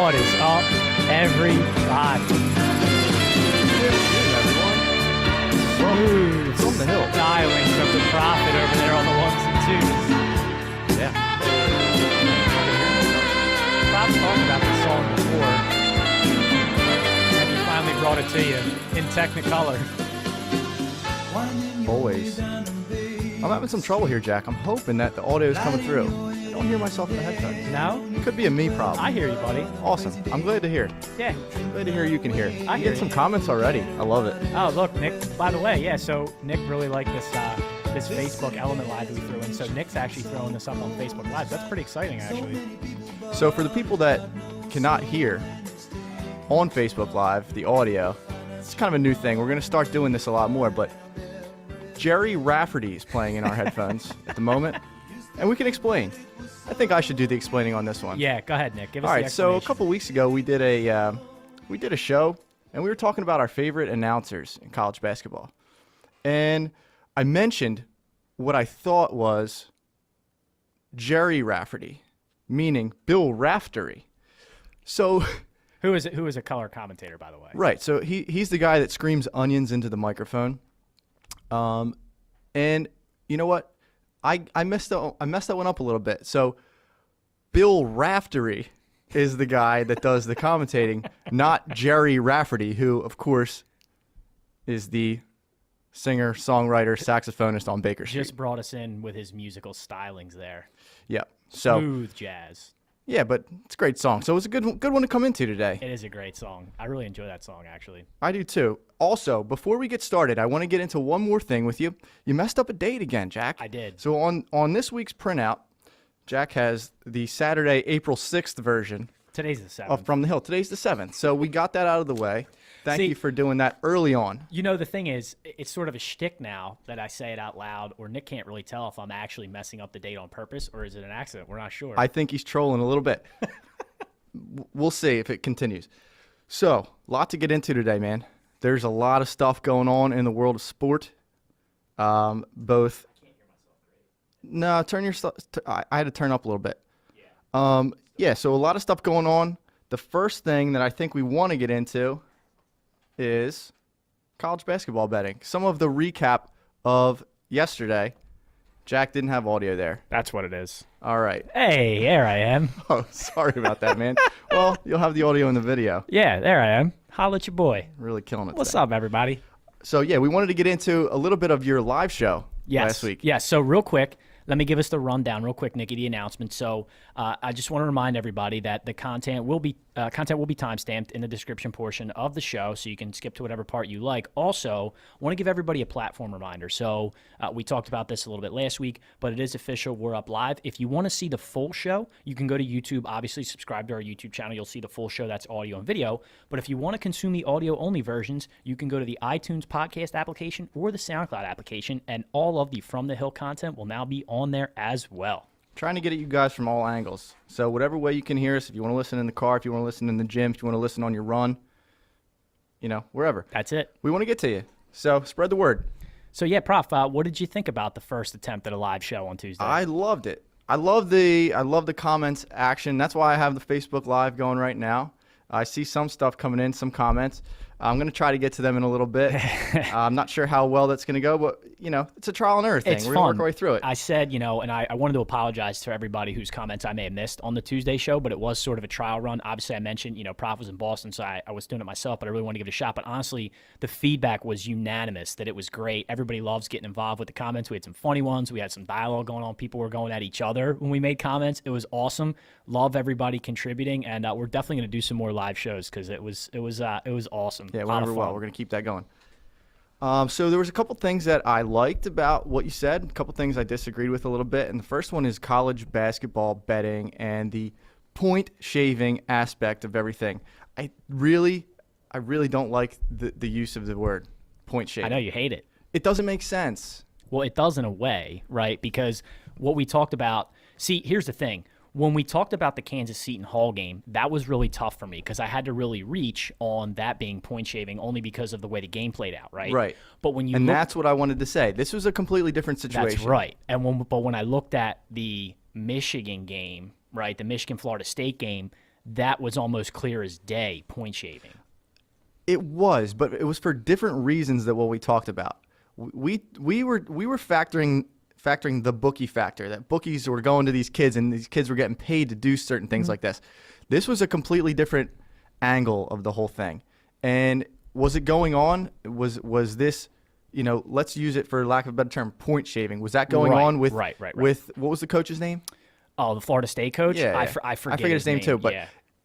What is up, everybody? Tues. From the hill. Dialing from the prophet over there on the ones and twos. Yeah. Rob's talked about this song before, and he finally brought it to you in Technicolor. Always. I'm having some trouble here, Jack. I'm hoping that the audio is coming through. I don't hear myself in the headphones. No? It could be a me problem. I hear you, buddy. Awesome. I'm glad to hear. Yeah. Glad to hear you can hear. I hear get some you. comments already. I love it. Oh, look, Nick, by the way, yeah, so Nick really liked this Facebook element live that we threw in, so Nick's actually throwing this up on Facebook Live. That's pretty exciting, actually. So for the people that cannot hear on Facebook Live, the audio, it's kind of a new thing. We're going to start doing this a lot more, but Jerry Rafferty is playing in our headphones at the moment, and we can explain. I think I should do the explaining on this one. Yeah, go ahead, Nick. Give us All the right, so a explanation. couple weeks ago we did a show, and we were talking about our favorite announcers in college basketball. And I mentioned what I thought was Jerry Rafferty, meaning Bill Raftery. So Who is a color commentator, by the way? right, so he's the guy that screams onions into the microphone. And you know what? I messed that one up a little bit. So Bill Raftery is the guy that does the commentating, not Jerry Rafferty, who of course is the singer, songwriter, saxophonist on Baker Street. Just brought us in with his musical stylings there. Yeah. So Smooth jazz. yeah, but it's a great song. So it's a good one to come into today. It is a great song. I really enjoy that song, actually. I do too. Also, before we get started, I want to get into one more thing with you. You messed up a date again, Jack. I did. So on this week's printout, Jack has the Saturday, April 6th version Today's the 7th. of From the Hill. Today's the 7th. So we got that out of the way. Thank See- you for doing that early on. You know, the thing is, it's sort of a shtick now that I say it out loud, or Nick can't really tell if I'm actually messing up the date on purpose or is it an accident. We're not sure. I think he's trolling a little bit. We'll see if it continues. So, lot to get into today, man. There's a lot of stuff going on in the world of sport. Both. No, turn your stuff. I had to turn up a little bit. Yeah, so a lot of stuff going on. The first thing that I think we want to get into is college basketball betting. Some of the recap of yesterday. Jack didn't have audio there. That's what it is. All right. Hey, there I am. Oh, sorry about that, man. Well, you'll have the audio in the video. Yeah, there I am. Holla at your boy. Really killing it What's today. up, everybody? So, yeah, we wanted to get into a little bit of your live show last week. Yes. So real quick, let me give us the rundown real quick, Nikki, the announcement. So I just want to remind everybody that the content will be timestamped in the description portion of the show, so you can skip to whatever part you like. Also, I want to give everybody a platform reminder. So we talked about this a little bit last week, but it is official. We're up live. If you want to see the full show, you can go to YouTube. Obviously, subscribe to our YouTube channel. You'll see the full show. That's audio and video. But if you want to consume the audio-only versions, you can go to the iTunes podcast application or the SoundCloud application, and all of the From the Hill content will now be on there as well. Trying to get at you guys from all angles. So, whatever way you can hear us, if you want to listen in the car, if you want to listen in the gym, if you want to listen on your run, wherever. That's it. We want to get to you. So, spread the word. So yeah, Prof, what did you think about the first attempt at a live show on Tuesday? I loved it. I love the comments action. That's why I have the Facebook Live going right now. I see some stuff coming in, some comments. I'm going to try to get to them in a little bit. I'm not sure how well that's going to go, but, it's a trial and error thing. It's We're fun. going to work our way through it. I said, and I wanted to apologize to everybody whose comments I may have missed on the Tuesday show, but it was sort of a trial run. Obviously, I mentioned, Prof was in Boston, so I was doing it myself, but I really wanted to give it a shot. But honestly, the feedback was unanimous that it was great. Everybody loves getting involved with the comments. We had some funny ones. We had some dialogue going on. People were going at each other when we made comments. It was awesome. Love everybody contributing, and we're definitely going to do some more live shows because it was awesome. Yeah, A lot of whenever well. fun. We're going to keep that going. So there was a couple things that I liked about what you said, a couple things I disagreed with a little bit, and the first one is college basketball betting and the point shaving aspect of everything. I really don't like the use of the word point shaving. I know you hate it. It doesn't make sense. Well, it does in a way, right? Because what we talked about, see, here's the thing. When we talked about the Kansas Seton Hall game, that was really tough for me because I had to really reach on that being point shaving only because of the way the game played out, right? Right. But when you And look, that's what I wanted to say. This was a completely different situation. that's right. And when I looked at the Michigan game, right, the Michigan-Florida State game, that was almost clear as day point shaving. It was, but it was for different reasons than what we talked about. We were factoring the bookie factor, that bookies were going to these kids and these kids were getting paid to do certain things like this. This was a completely different angle of the whole thing. And was it going on? Was this, let's use it for lack of a better term, point shaving? Was that going on with with what was the coach's name? Oh, the Florida State coach? Yeah, I forget his name too, but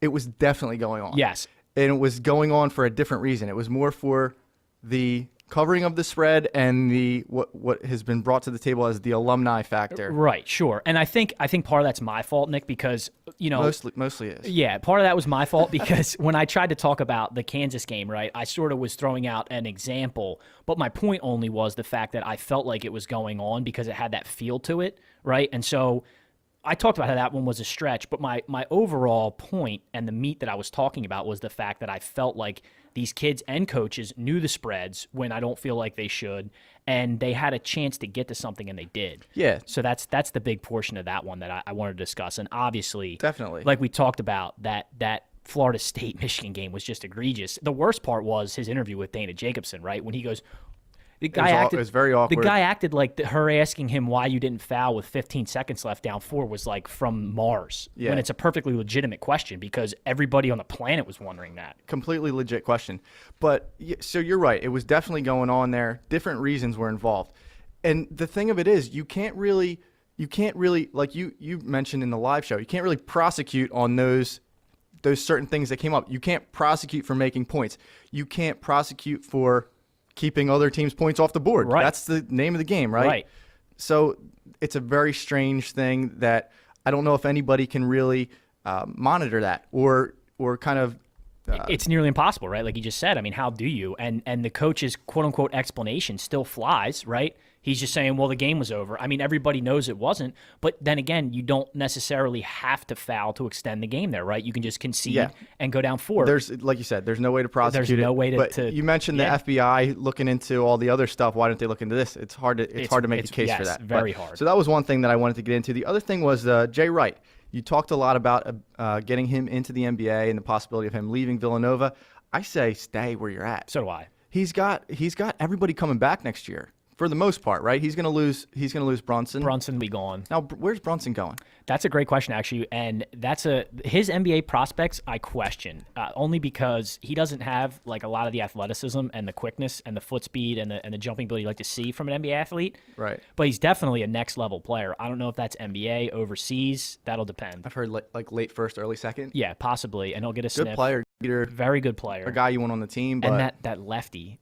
it was definitely going on. Yes. And it was going on for a different reason. It was more for the covering of the spread and the what has been brought to the table as the alumni factor. Right, sure. And I think part of that's my fault, Nick, because mostly is. Yeah, part of that was my fault because when I tried to talk about the Kansas game, right, I sort of was throwing out an example, but my point only was the fact that I felt like it was going on because it had that feel to it, right? And so I talked about how that one was a stretch, but my overall point and the meat that I was talking about was the fact that I felt like these kids and coaches knew the spreads when I don't feel like they should, and they had a chance to get to something, and they did. Yeah. So that's the big portion of that one that I wanted to discuss. And obviously, definitely, like we talked about, that Florida State-Michigan game was just egregious. The worst part was his interview with Dana Jacobson, right, when he goes – it was very awkward. The guy acted like her asking him why you didn't foul with 15 seconds left down 4 was like from Mars. Yeah. When it's a perfectly legitimate question because everybody on the planet was wondering that. Completely legit question. But so you're right. It was definitely going on there. Different reasons were involved. And the thing of it is, you can't really like you mentioned in the live show, you can't really prosecute on those certain things that came up. You can't prosecute for making points. You can't prosecute for keeping other teams' points off the board. Right. That's the name of the game, right? Right. So it's a very strange thing that I don't know if anybody can really monitor that or kind of. It's nearly impossible, right? Like you just said. I mean, how do you? And the coach's quote unquote explanation still flies, right? He's just saying, well, the game was over. I mean, everybody knows it wasn't. But then again, you don't necessarily have to foul to extend the game there, right? You can just concede and go down 4. There's, like you said, there's no way to prosecute it. There's no way to. But you mentioned the FBI looking into all the other stuff. Why don't they look into this? It's hard to make a case for that. Very hard. So that was one thing that I wanted to get into. The other thing was Jay Wright. You talked a lot about getting him into the NBA and the possibility of him leaving Villanova. I say stay where you're at. So do I. He's got everybody coming back next year. For the most part, right? He's going to lose Brunson. Brunson will be gone. Now, where's Brunson going? That's a great question, actually, and his NBA prospects I question only because he doesn't have like a lot of the athleticism and the quickness and the foot speed and the jumping ability you like to see from an NBA athlete. Right. But he's definitely a next level player. I don't know if that's NBA overseas. That'll depend. I've heard like late first, early second. Yeah, possibly, and he'll get a sniff. Good player. Very good player. A guy you want on the team. But... And that lefty.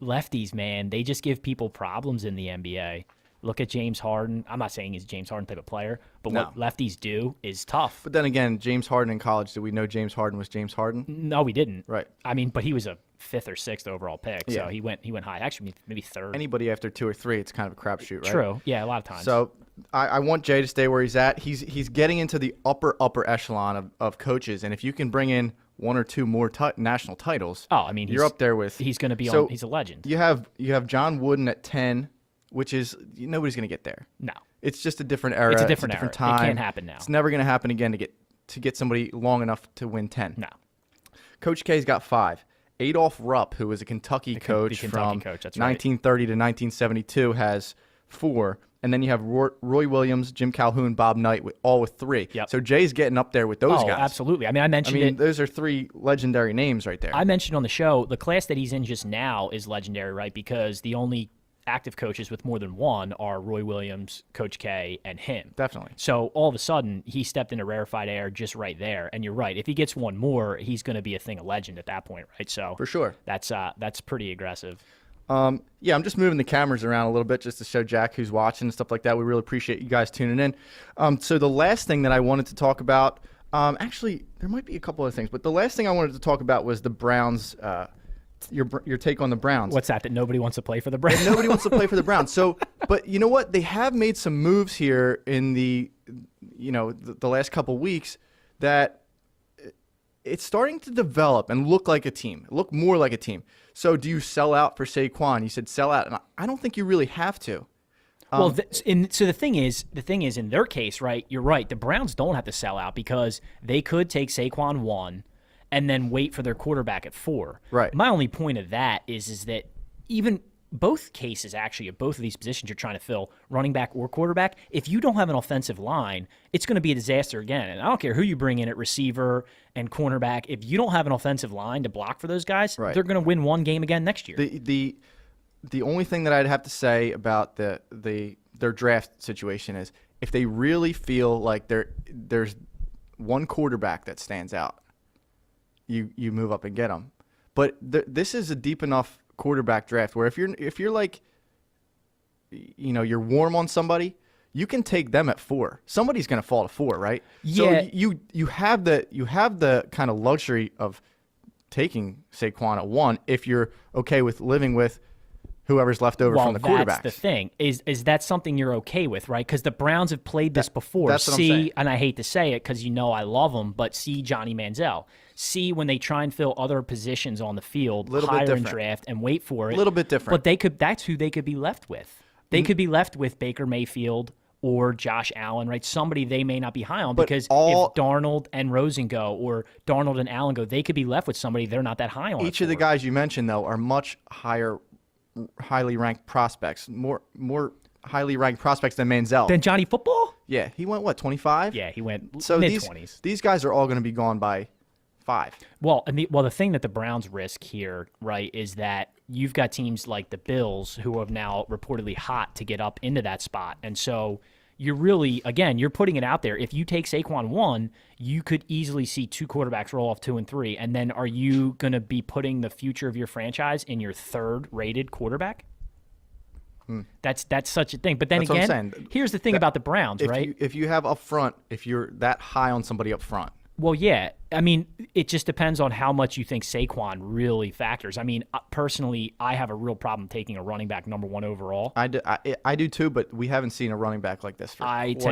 Lefties, man, they just give people problems in the NBA. Look at James Harden. I'm not saying he's a James Harden type of player, but what lefties do is tough. But then again, James Harden in college, did we know James Harden was James Harden? No, we didn't. Right. I mean, but he was a 5th or 6th overall pick, so he went high. Actually, maybe 3rd. Anybody after 2 or 3, it's kind of a crapshoot, right? True. Yeah, a lot of times. So I want Jay to stay where he's at. He's getting into the upper echelon of coaches, and if you can bring in 1 or 2 more national titles, I mean, you're up there with. He's going to be on. He's a legend. You have John Wooden at 10. Which is nobody's going to get there. No, it's just a different era. It's a different time. It can't happen now. It's never going to happen again to get somebody long enough to win 10. No. Coach K's got 5. Adolph Rupp, who was a Kentucky coach from 1930 to 1972, has 4. And then you have Roy Williams, Jim Calhoun, Bob Knight, all with 3. Yep. So Jay's getting up there with those guys. Absolutely. I mean, I mentioned it. Those are 3 legendary names right there. I mentioned on the show the class that he's in just now is legendary, right? Because the only active coaches with more than 1 are Roy Williams, Coach K, and him. Definitely. So all of a sudden, he stepped into rarefied air just right there. And you're right. If he gets 1 more, he's going to be a thing of legend at that point, right? So for sure, that's pretty aggressive. I'm just moving the cameras around a little bit just to show Jack who's watching and stuff like that. We really appreciate you guys tuning in. So the last thing that I wanted to talk about, actually, there might be a couple of things, but the last thing I wanted to talk about was the Browns. Your take on the Browns. What's that nobody wants to play for the Browns? Nobody wants to play for the Browns. So, but you know what? They have made some moves here in the last couple weeks that it's starting to develop and look like a team, look more like a team. So do you sell out for Saquon? You said sell out, and I don't think you really have to. Well, so the thing is, in their case, right? You're right. The Browns don't have to sell out because they could take Saquon 1 and then wait for their quarterback at 4. Right. My only point of that is that even both cases, actually, of both of these positions you're trying to fill, running back or quarterback, if you don't have an offensive line, it's going to be a disaster again. And I don't care who you bring in at receiver and cornerback. If you don't have an offensive line to block for those guys, they're going to win one game again next year. The only thing that I'd have to say about their draft situation is if they really feel like there's one quarterback that stands out, you move up and get them. But this is a deep enough quarterback draft where if you're like, you're warm on somebody, you can take them at 4. Somebody's going to fall to 4, right? Yeah. So you have the kind of luxury of taking Saquon at 1 if you're okay with living with whoever's left over from the quarterbacks. That's the thing. Is that something you're okay with, right? Because the Browns have played this before. That's what I'm saying. And I hate to say it because I love them, but see Johnny Manziel. See when they try and fill other positions on the field, higher in draft, and wait for it. A little bit different. But that's who they could be left with. They could be left with Baker Mayfield or Josh Allen, right? Somebody they may not be high on because if Darnold and Rosen go or Darnold and Allen go, they could be left with somebody they're not that high on. Each of the guys you mentioned, though, are much highly ranked prospects, more highly ranked prospects than Manziel. Than Johnny Football? Yeah, he went 25? Yeah, he went mid-20s. These guys are all going to be gone by 5. Well, the thing that the Browns risk here, right, is that you've got teams like the Bills who are now reportedly hot to get up into that spot. And so you're really, again, you're putting it out there. If you take Saquon 1, you could easily see 2 quarterbacks roll off 2 and 3. And then are you going to be putting the future of your franchise in your 3rd-rated quarterback? That's such a thing. But then again, here's the thing about the Browns, right? If you have up front, if you're that high on somebody up front. Well, yeah. I mean, it just depends on how much you think Saquon really factors. I mean, personally, I have a real problem taking a running back number 1 overall. I do too, but we haven't seen a running back like this for quite some time.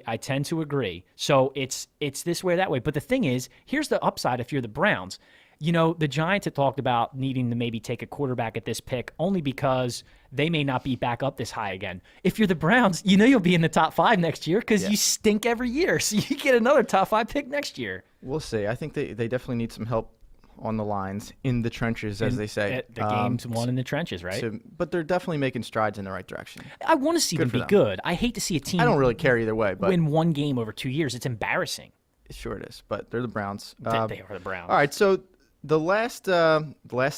I tend to agree. So it's this way or that way. But the thing is, here's the upside if you're the Browns. The Giants had talked about needing to maybe take a quarterback at this pick only because they may not be back up this high again. If you're the Browns, you'll be in the top 5 next year because you stink every year. So you get another top 5 pick next year. We'll see. I think they definitely need some help on the lines, in the trenches, as they say. The game's won in the trenches, right? But they're definitely making strides in the right direction. I want to see them be good. I hate to see a team I don't really care either way, but win one game over 2 years. It's embarrassing. Sure it is, but they're the Browns. They are the Browns. All right, so the last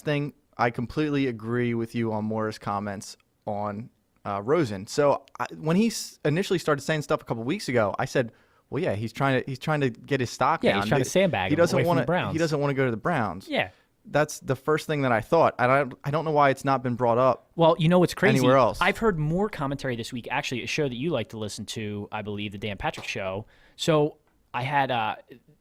thing, I completely agree with you on Moore's comments on Rosen. So when he initially started saying stuff a couple weeks ago, I said, "Well, yeah, he's trying to get his stock down. Yeah, he's trying to sandbag him away from the Browns. He doesn't want to go to the Browns." Yeah, that's the first thing that I thought. I don't know why it's not been brought up. Well, what's crazy? Anywhere else? I've heard more commentary this week. Actually, a show that you like to listen to, I believe, the Dan Patrick Show. So I had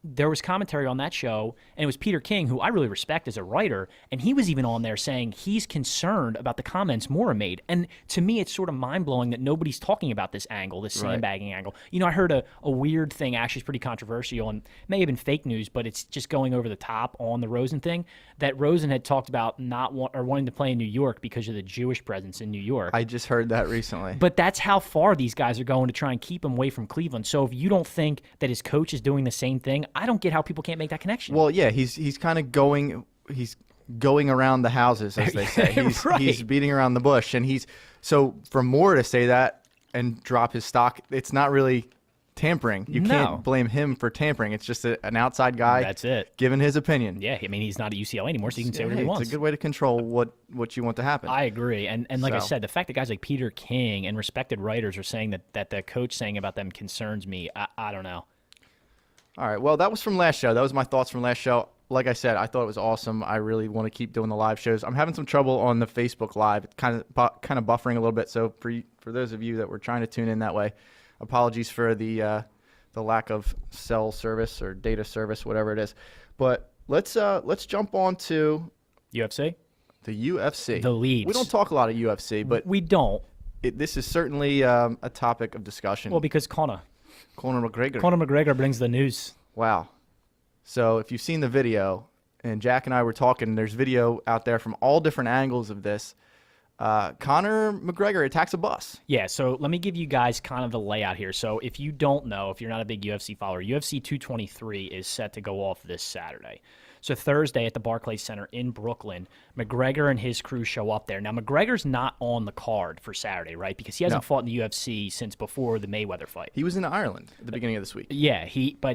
there was commentary on that show, and it was Peter King, who I really respect as a writer, and he was even on there saying he's concerned about the comments Moore made. And to me, it's sort of mind-blowing that nobody's talking about this angle, this sandbagging angle. I heard a weird thing, actually it's pretty controversial, and may have been fake news, but it's just going over the top on the Rosen thing, that Rosen had talked about wanting to play in New York because of the Jewish presence in New York. I just heard that recently. But that's how far these guys are going to try and keep him away from Cleveland. So if you don't think that his coach is doing the same thing, I don't get how people can't make that connection. Well, yeah, he's kind of going around the houses, as they say. He's beating around the bush, and so for Moore to say that and drop his stock, it's not really tampering. You can't blame him for tampering. It's just an outside guy. That's it. Giving his opinion. Yeah, I mean, he's not at UCLA anymore, so he can say whatever he wants. It's a good way to control what you want to happen. I agree, and like I said, the fact that guys like Peter King and respected writers are saying that the coach saying about them concerns me. I don't know. All right, well, that was from last show. That was my thoughts from last show. Like I said, I thought it was awesome. I really want to keep doing the live shows. I'm having some trouble on the Facebook Live. It's kind of buffering a little bit. So for those of you that were trying to tune in that way, apologies for the lack of cell service or data service, whatever it is. But let's jump on to UFC. The UFC. The leagues. We don't talk a lot of UFC, but we don't. This is certainly a topic of discussion. Well, because Conor McGregor brings the news. Wow. So if you've seen the video, and Jack and I were talking, there's video out there from all different angles of this. Conor McGregor attacks a bus. Yeah, so let me give you guys kind of the layout here. So if you don't know, if you're not a big UFC follower, UFC 223 is set to go off this Saturday. So Thursday at the Barclays Center in Brooklyn, McGregor and his crew show up there. Now, McGregor's not on the card for Saturday, right? Because he hasn't fought in the UFC since before the Mayweather fight. He was in Ireland at the beginning of this week. Yeah,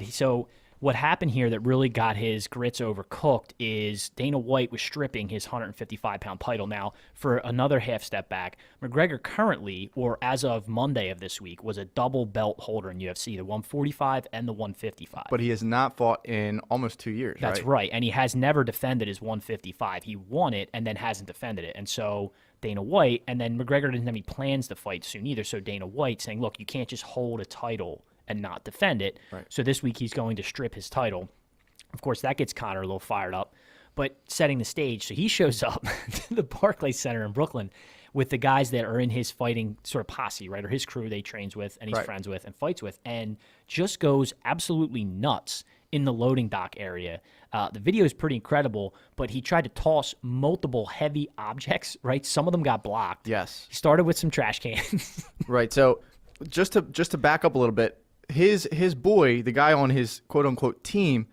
so what happened here that really got his grits overcooked is Dana White was stripping his 155-pound title. Now, for another half step back, McGregor currently, or as of Monday of this week, was a double belt holder in UFC, the 145 and the 155. But he has not fought in almost 2 years, That's right, and he has never defended his 155. He won it and then hasn't defended it. And so Dana White, and then McGregor didn't have any plans to fight soon either, so Dana White saying, look, you can't just hold a title and not defend it. Right. So this week he's going to strip his title. Of course, that gets Conor a little fired up. But setting the stage, so he shows up to the Barclays Center in Brooklyn with the guys that are in his fighting sort of posse, right, or his crew that he trains with and he's friends with and fights with, and just goes absolutely nuts in the loading dock area. The video is pretty incredible, but he tried to toss multiple heavy objects, right? Some of them got blocked. Yes. He started with some trash cans. Right. So just to back up a little bit, his boy, the guy on his quote unquote team,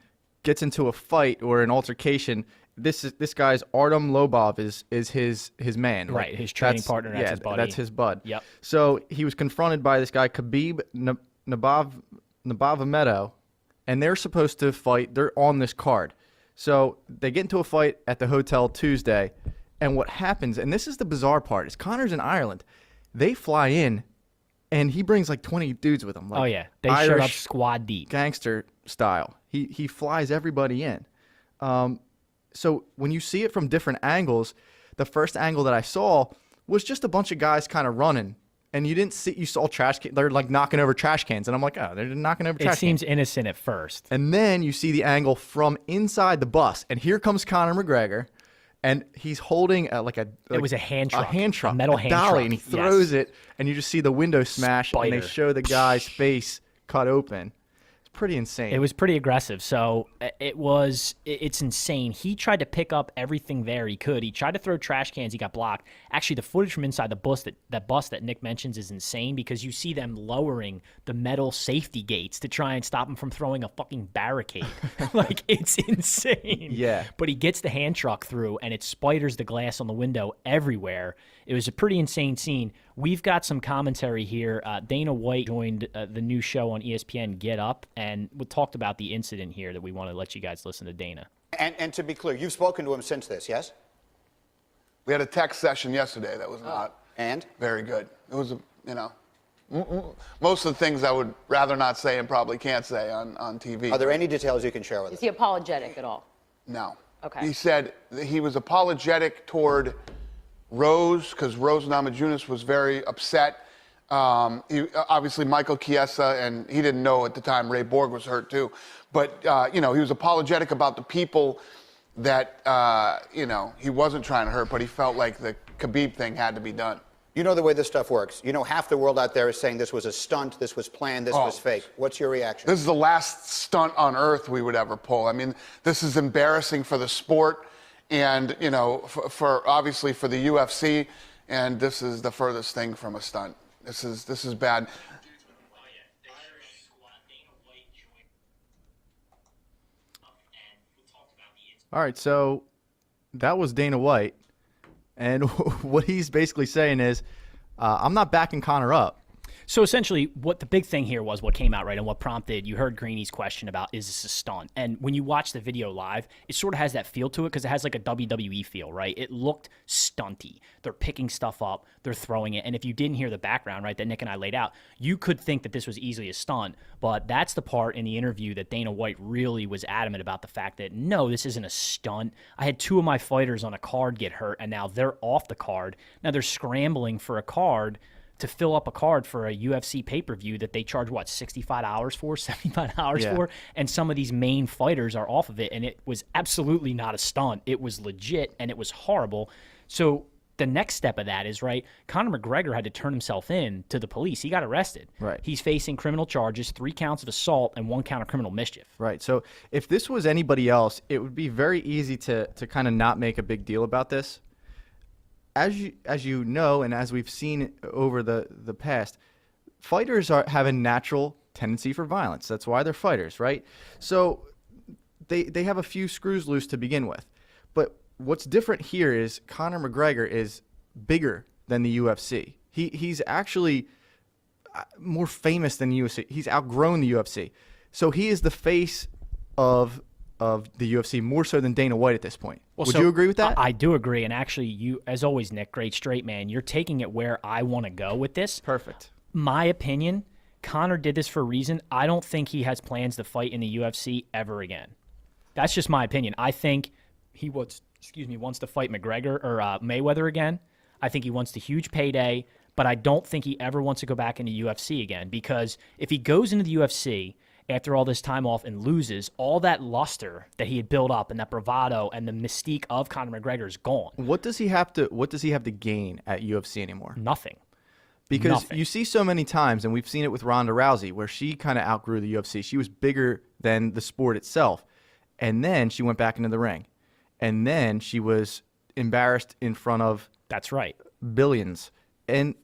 gets into a fight or an altercation. This guy's Artem Lobov is his man, right? His training partner. That's his buddy. That's his bud. Yep. So he was confronted by this guy Khabib Nurmagomedov, and they're supposed to fight. They're on this card. So they get into a fight at the hotel Tuesday, and what happens? And this is the bizarre part: is Conor's in Ireland. They fly in. And he brings like 20 dudes with him. Like oh, yeah. They Irish showed up squad deep. Gangster style. He flies everybody in. So when you see it from different angles, the first angle that I saw was just a bunch of guys kind of running. And you saw trash cans. They're like knocking over trash cans. And I'm like, oh, they're knocking over trash cans. It seems innocent at first. And then you see the angle from inside the bus. And here comes Conor McGregor. And he's holding it was a hand truck. A metal hand dolly, truck. and he throws it, and you just see the window smash, and they show the guy's face cut open. It's pretty insane. It was pretty aggressive. So it's insane. He tried to pick up everything there he could. He tried to throw trash cans. He got blocked. Actually, the footage from inside the bus that Nick mentions is insane because you see them lowering the metal safety gates to try and stop him from throwing a fucking barricade. Like, it's insane. Yeah. But he gets the hand truck through, and it spiders the glass on the window everywhere. It was a pretty insane scene. We've got some commentary here. Dana White joined the new show on ESPN, Get Up, and we talked about the incident here that we want to let you guys listen to Dana. And to be clear, you've spoken to him since this, yes? We had a text session yesterday that was not very good. It was, most of the things I would rather not say and probably can't say on TV. Are there any details you can share with us? Is he apologetic at all? No. Okay. He said that he was apologetic toward Rose because Rose Namajunas was very upset. Obviously, Michael Chiesa, and he didn't know at the time Ray Borg was hurt too. But, he was apologetic about the people that, he wasn't trying to hurt, but he felt like the Khabib thing had to be done. You know the way this stuff works. You know half the world out there is saying this was a stunt, this was planned, this was fake. What's your reaction? This is the last stunt on earth we would ever pull. I mean, this is embarrassing for the sport and, for obviously for the UFC, and this is the furthest thing from a stunt. This is bad. All right, so that was Dana White. And what he's basically saying is, I'm not backing Conor up. So essentially, what the big thing here was what came out, right, and what prompted, you heard Greeny's question about, is this a stunt? And when you watch the video live, it sort of has that feel to it because it has like a WWE feel, right? It looked stunty. They're picking stuff up. They're throwing it. And if you didn't hear the background, right, that Nick and I laid out, you could think that this was easily a stunt. But that's the part in the interview that Dana White really was adamant about the fact that, no, this isn't a stunt. I had two of my fighters on a card get hurt, and now they're off the card. Now they're scrambling for a card to fill up a card for a UFC pay-per-view that they charge, what, $65 for, $75 for? And some of these main fighters are off of it, and it was absolutely not a stunt. It was legit, and it was horrible. So the next step of that is, right, Conor McGregor had to turn himself in to the police. He got arrested. Right. He's facing criminal charges, 3 counts of assault, and 1 count of criminal mischief. Right. So if this was anybody else, it would be very easy to kind of not make a big deal about this. as you know, and as we've seen over the past, fighters have a natural tendency for violence. That's why they're fighters, right? So they have a few screws loose to begin with. But what's different here is Conor McGregor is bigger than the UFC. He's actually more famous than the UFC. He's outgrown the UFC. So he is the face of the UFC more so than Dana White at this point. Would you agree with that? I do agree. And actually, you, as always, Nick, great straight man, you're taking it where I want to go with this. Perfect. My opinion, Conor did this for a reason. I don't think he has plans to fight in the UFC ever again. That's just my opinion. I think he wants to fight McGregor or Mayweather again. I think he wants the huge payday, but I don't think he ever wants to go back into UFC again, because if he goes into the UFC after all this time off and loses, all that luster that he had built up and that bravado and the mystique of Conor McGregor is gone. What does he have to gain at UFC anymore? Nothing. Because you see so many times, and we've seen it with Ronda Rousey, where she kind of outgrew the UFC. She was bigger than the sport itself. And then she went back into the ring. And then she was embarrassed in front of That's right. billions. And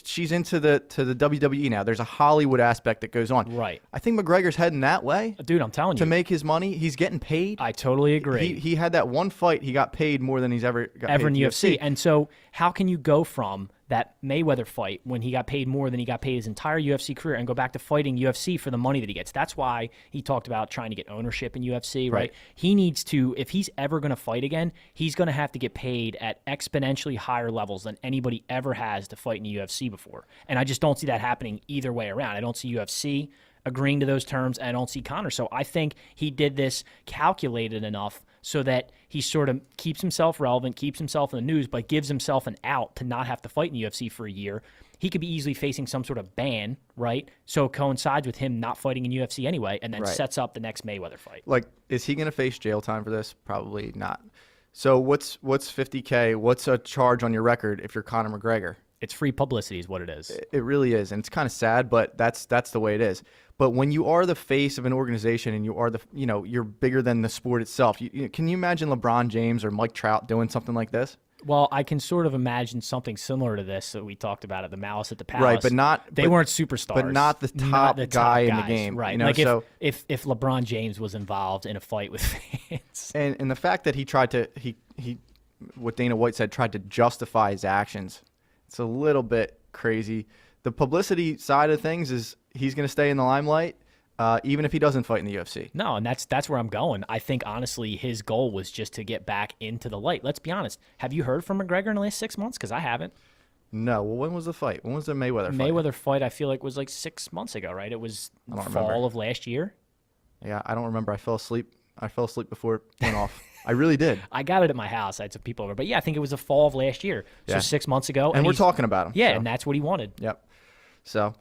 she's into the WWE now. There's a Hollywood aspect that goes on. Right. I think McGregor's heading that way. Dude, I'm telling you. To make his money, he's getting paid. I totally agree. He had that one fight. He got paid more than he's ever got paid in the UFC. And so how can you go from that Mayweather fight when he got paid more than he got paid his entire UFC career and go back to fighting UFC for the money that he gets? That's why he talked about trying to get ownership in UFC, right? He needs to, if he's ever going to fight again, he's going to have to get paid at exponentially higher levels than anybody ever has to fight in the UFC before. And I just don't see that happening either way around. I don't see UFC agreeing to those terms, and I don't see Conor. So I think he did this calculated enough so that he sort of keeps himself relevant, keeps himself in the news, but gives himself an out to not have to fight in the UFC for a year. He could be easily facing some sort of ban, right? So it coincides with him not fighting in UFC anyway, and then sets up the next Mayweather fight. Like, is he going to face jail time for this? Probably not. So what's $50K? What's a charge on your record if you're Conor McGregor? It's free publicity is what it is. It really is, and it's kind of sad, but that's the way it is. But when you are the face of an organization and you are you're bigger than the sport itself. Can you imagine LeBron James or Mike Trout doing something like this? Well, I can sort of imagine something similar to this that we talked about at the Malice at the Palace. Right, but they weren't superstars, but not the top guy in the game, right? Like if LeBron James was involved in a fight with fans, and the fact that he tried to what Dana White said, tried to justify his actions, it's a little bit crazy. The publicity side of things is he's going to stay in the limelight, even if he doesn't fight in the UFC. No, and that's where I'm going. I think, honestly, his goal was just to get back into the light. Let's be honest. Have you heard from McGregor in the last 6 months? Because I haven't. No. Well, when was the fight? When was the Mayweather fight? Mayweather fight, I feel like, was like 6 months ago, right? It was fall of last year. Yeah, I don't remember. I fell asleep before it went off. I really did. I got it at my house. I had some people over. But, yeah, I think it was the fall of last year. So 6 months ago. And we're talking about him. Yeah, so. and that's what he wanted. Yep. So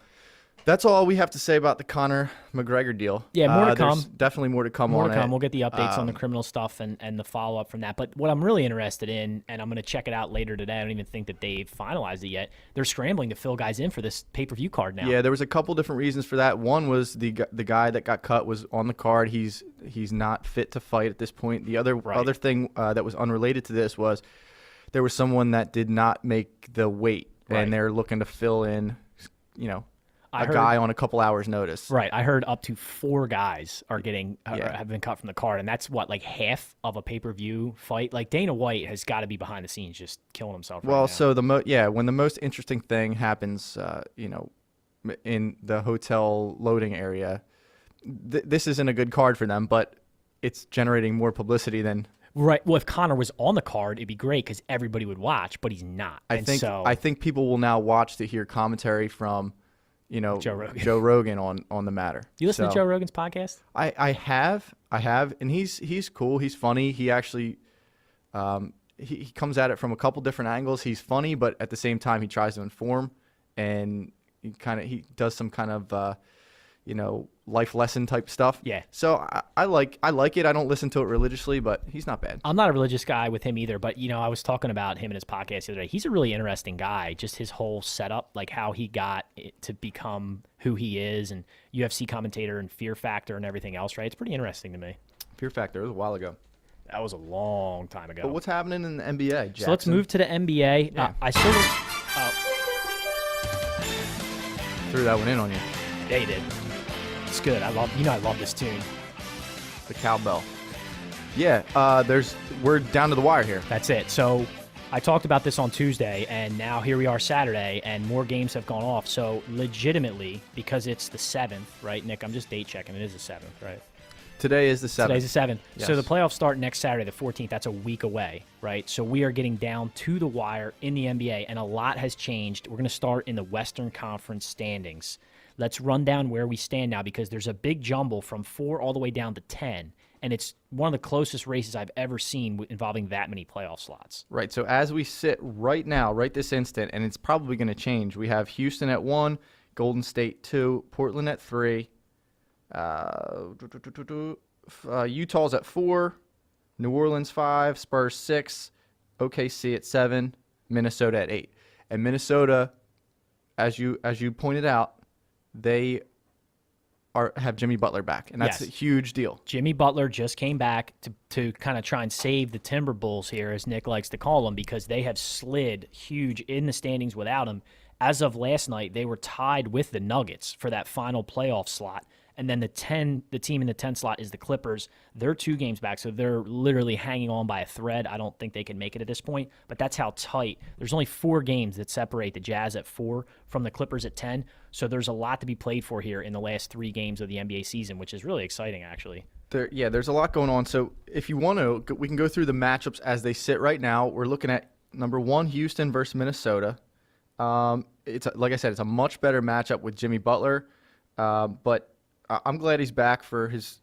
that's all we have to say about the Conor McGregor deal. Yeah, more to come. There's definitely more to come on it. We'll get the updates on the criminal stuff and the follow-up from that. But what I'm really interested in, and I'm going to check it out later today, I don't even think that they've finalized it yet, they're scrambling to fill guys in for this pay-per-view card now. Yeah, there was a couple different reasons for that. One was the guy that got cut was on the card. He's not fit to fight at this point. The other thing that was unrelated to this was there was someone that did not make the weight, and they're looking to fill in, a guy on a couple hours' notice. Right. I heard up to 4 guys are getting have been cut from the card, and that's what, like half of a pay-per-view fight. Like Dana White has got to be behind the scenes just killing himself. Well, right now. so when the most interesting thing happens, in the hotel loading area, this isn't a good card for them, but it's generating more publicity than. Right. Well, if Conor was on the card, it'd be great because everybody would watch, but he's not. I think people will now watch to hear commentary from. Joe Rogan on the matter. You listen to Joe Rogan's podcast? I have, and he's cool. He's funny. He actually, he comes at it from a couple different angles. He's funny, but at the same time, he tries to inform, and he does some kind of, life lesson type stuff. Yeah. So I like it. I don't listen to it religiously, but he's not bad. I'm not a religious guy with him either, but I was talking about him in his podcast the other day. He's a really interesting guy. Just his whole setup, like how he got to become who he is, and UFC commentator and Fear Factor and everything else. Right? It's pretty interesting to me. Fear Factor, it was a while ago. That was a long time ago. But what's happening in the NBA, Jackson? So let's move to the NBA. Yeah. I sort of Threw that one in on you. yeah, you did. It's good. I love this tune. The cowbell. Yeah, we're down to the wire here. That's it. So I talked about this on Tuesday, and now here we are Saturday, and more games have gone off. So legitimately, because it's the 7th, right, Nick? I'm just date checking. It is the 7th, right? Today is the 7th. Today's the 7th. Yes. So the playoffs start next Saturday, the 14th. That's a week away, right? So we are getting down to the wire in the NBA, and a lot has changed. We're going to start in the Western Conference standings. Let's run down where we stand now, because there's a big jumble from 4 all the way down to 10, and it's one of the closest races I've ever seen involving that many playoff slots. Right, so as we sit right now, right this instant, and it's probably going to change, we have Houston at 1, Golden State 2, Portland at 3, Utah's at 4, New Orleans 5, Spurs 6, OKC at 7, Minnesota at 8. And Minnesota, as you pointed out, they have Jimmy Butler back, and that's Yes. a huge deal. Jimmy Butler just came back to kind of try and save the Timberwolves here, as Nick likes to call them, because they have slid huge in the standings without him. As of last night, they were tied with the Nuggets for that final playoff slot. And then the team in the 10 slot is the Clippers. They're 2 games back, so they're literally hanging on by a thread. I don't think they can make it at this point, but that's how tight. There's only 4 games that separate the Jazz at 4 from the Clippers at 10, so there's a lot to be played for here in the last 3 games of the NBA season, which is really exciting, actually. There's a lot going on. So if you want to, we can go through the matchups as they sit right now. We're looking at number 1, Houston versus Minnesota. Like I said, it's a much better matchup with Jimmy Butler, but I'm glad he's back for his,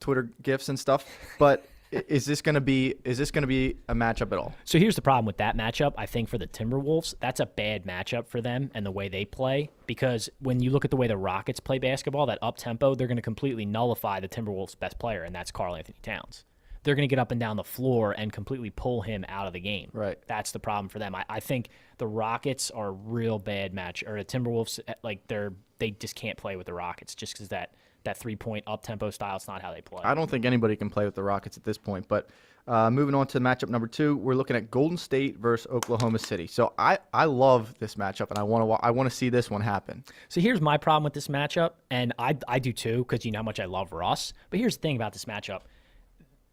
Twitter gifs and stuff. But is this going to be a matchup at all? So here's the problem with that matchup. I think for the Timberwolves, that's a bad matchup for them and the way they play, because when you look at the way the Rockets play basketball, that up tempo, they're going to completely nullify the Timberwolves' best player, and that's Karl Anthony Towns. They're going to get up and down the floor and completely pull him out of the game. Right. That's the problem for them. I think the Rockets are a real bad match, or the Timberwolves, they just can't play with the Rockets just because that 3-point up-tempo style is not how they play. I don't think anybody can play with the Rockets at this point. But moving on to matchup number 2, we're looking at Golden State versus Oklahoma City. So I love this matchup, and I want to see this one happen. So here's my problem with this matchup, and I do too, because you know how much I love Russ. But here's the thing about this matchup.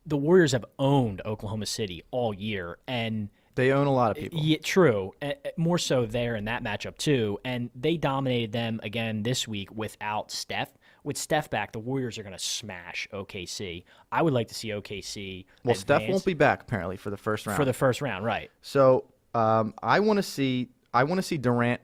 The Warriors have owned Oklahoma City all year, and they own a lot of people. Yeah, true. More so there in that matchup too, and they dominated them again this week without Steph. With Steph back, the Warriors are going to smash OKC. I would like to see OKC. Well, Steph won't be back apparently for the first round. For the first round, right? So I want to see Durant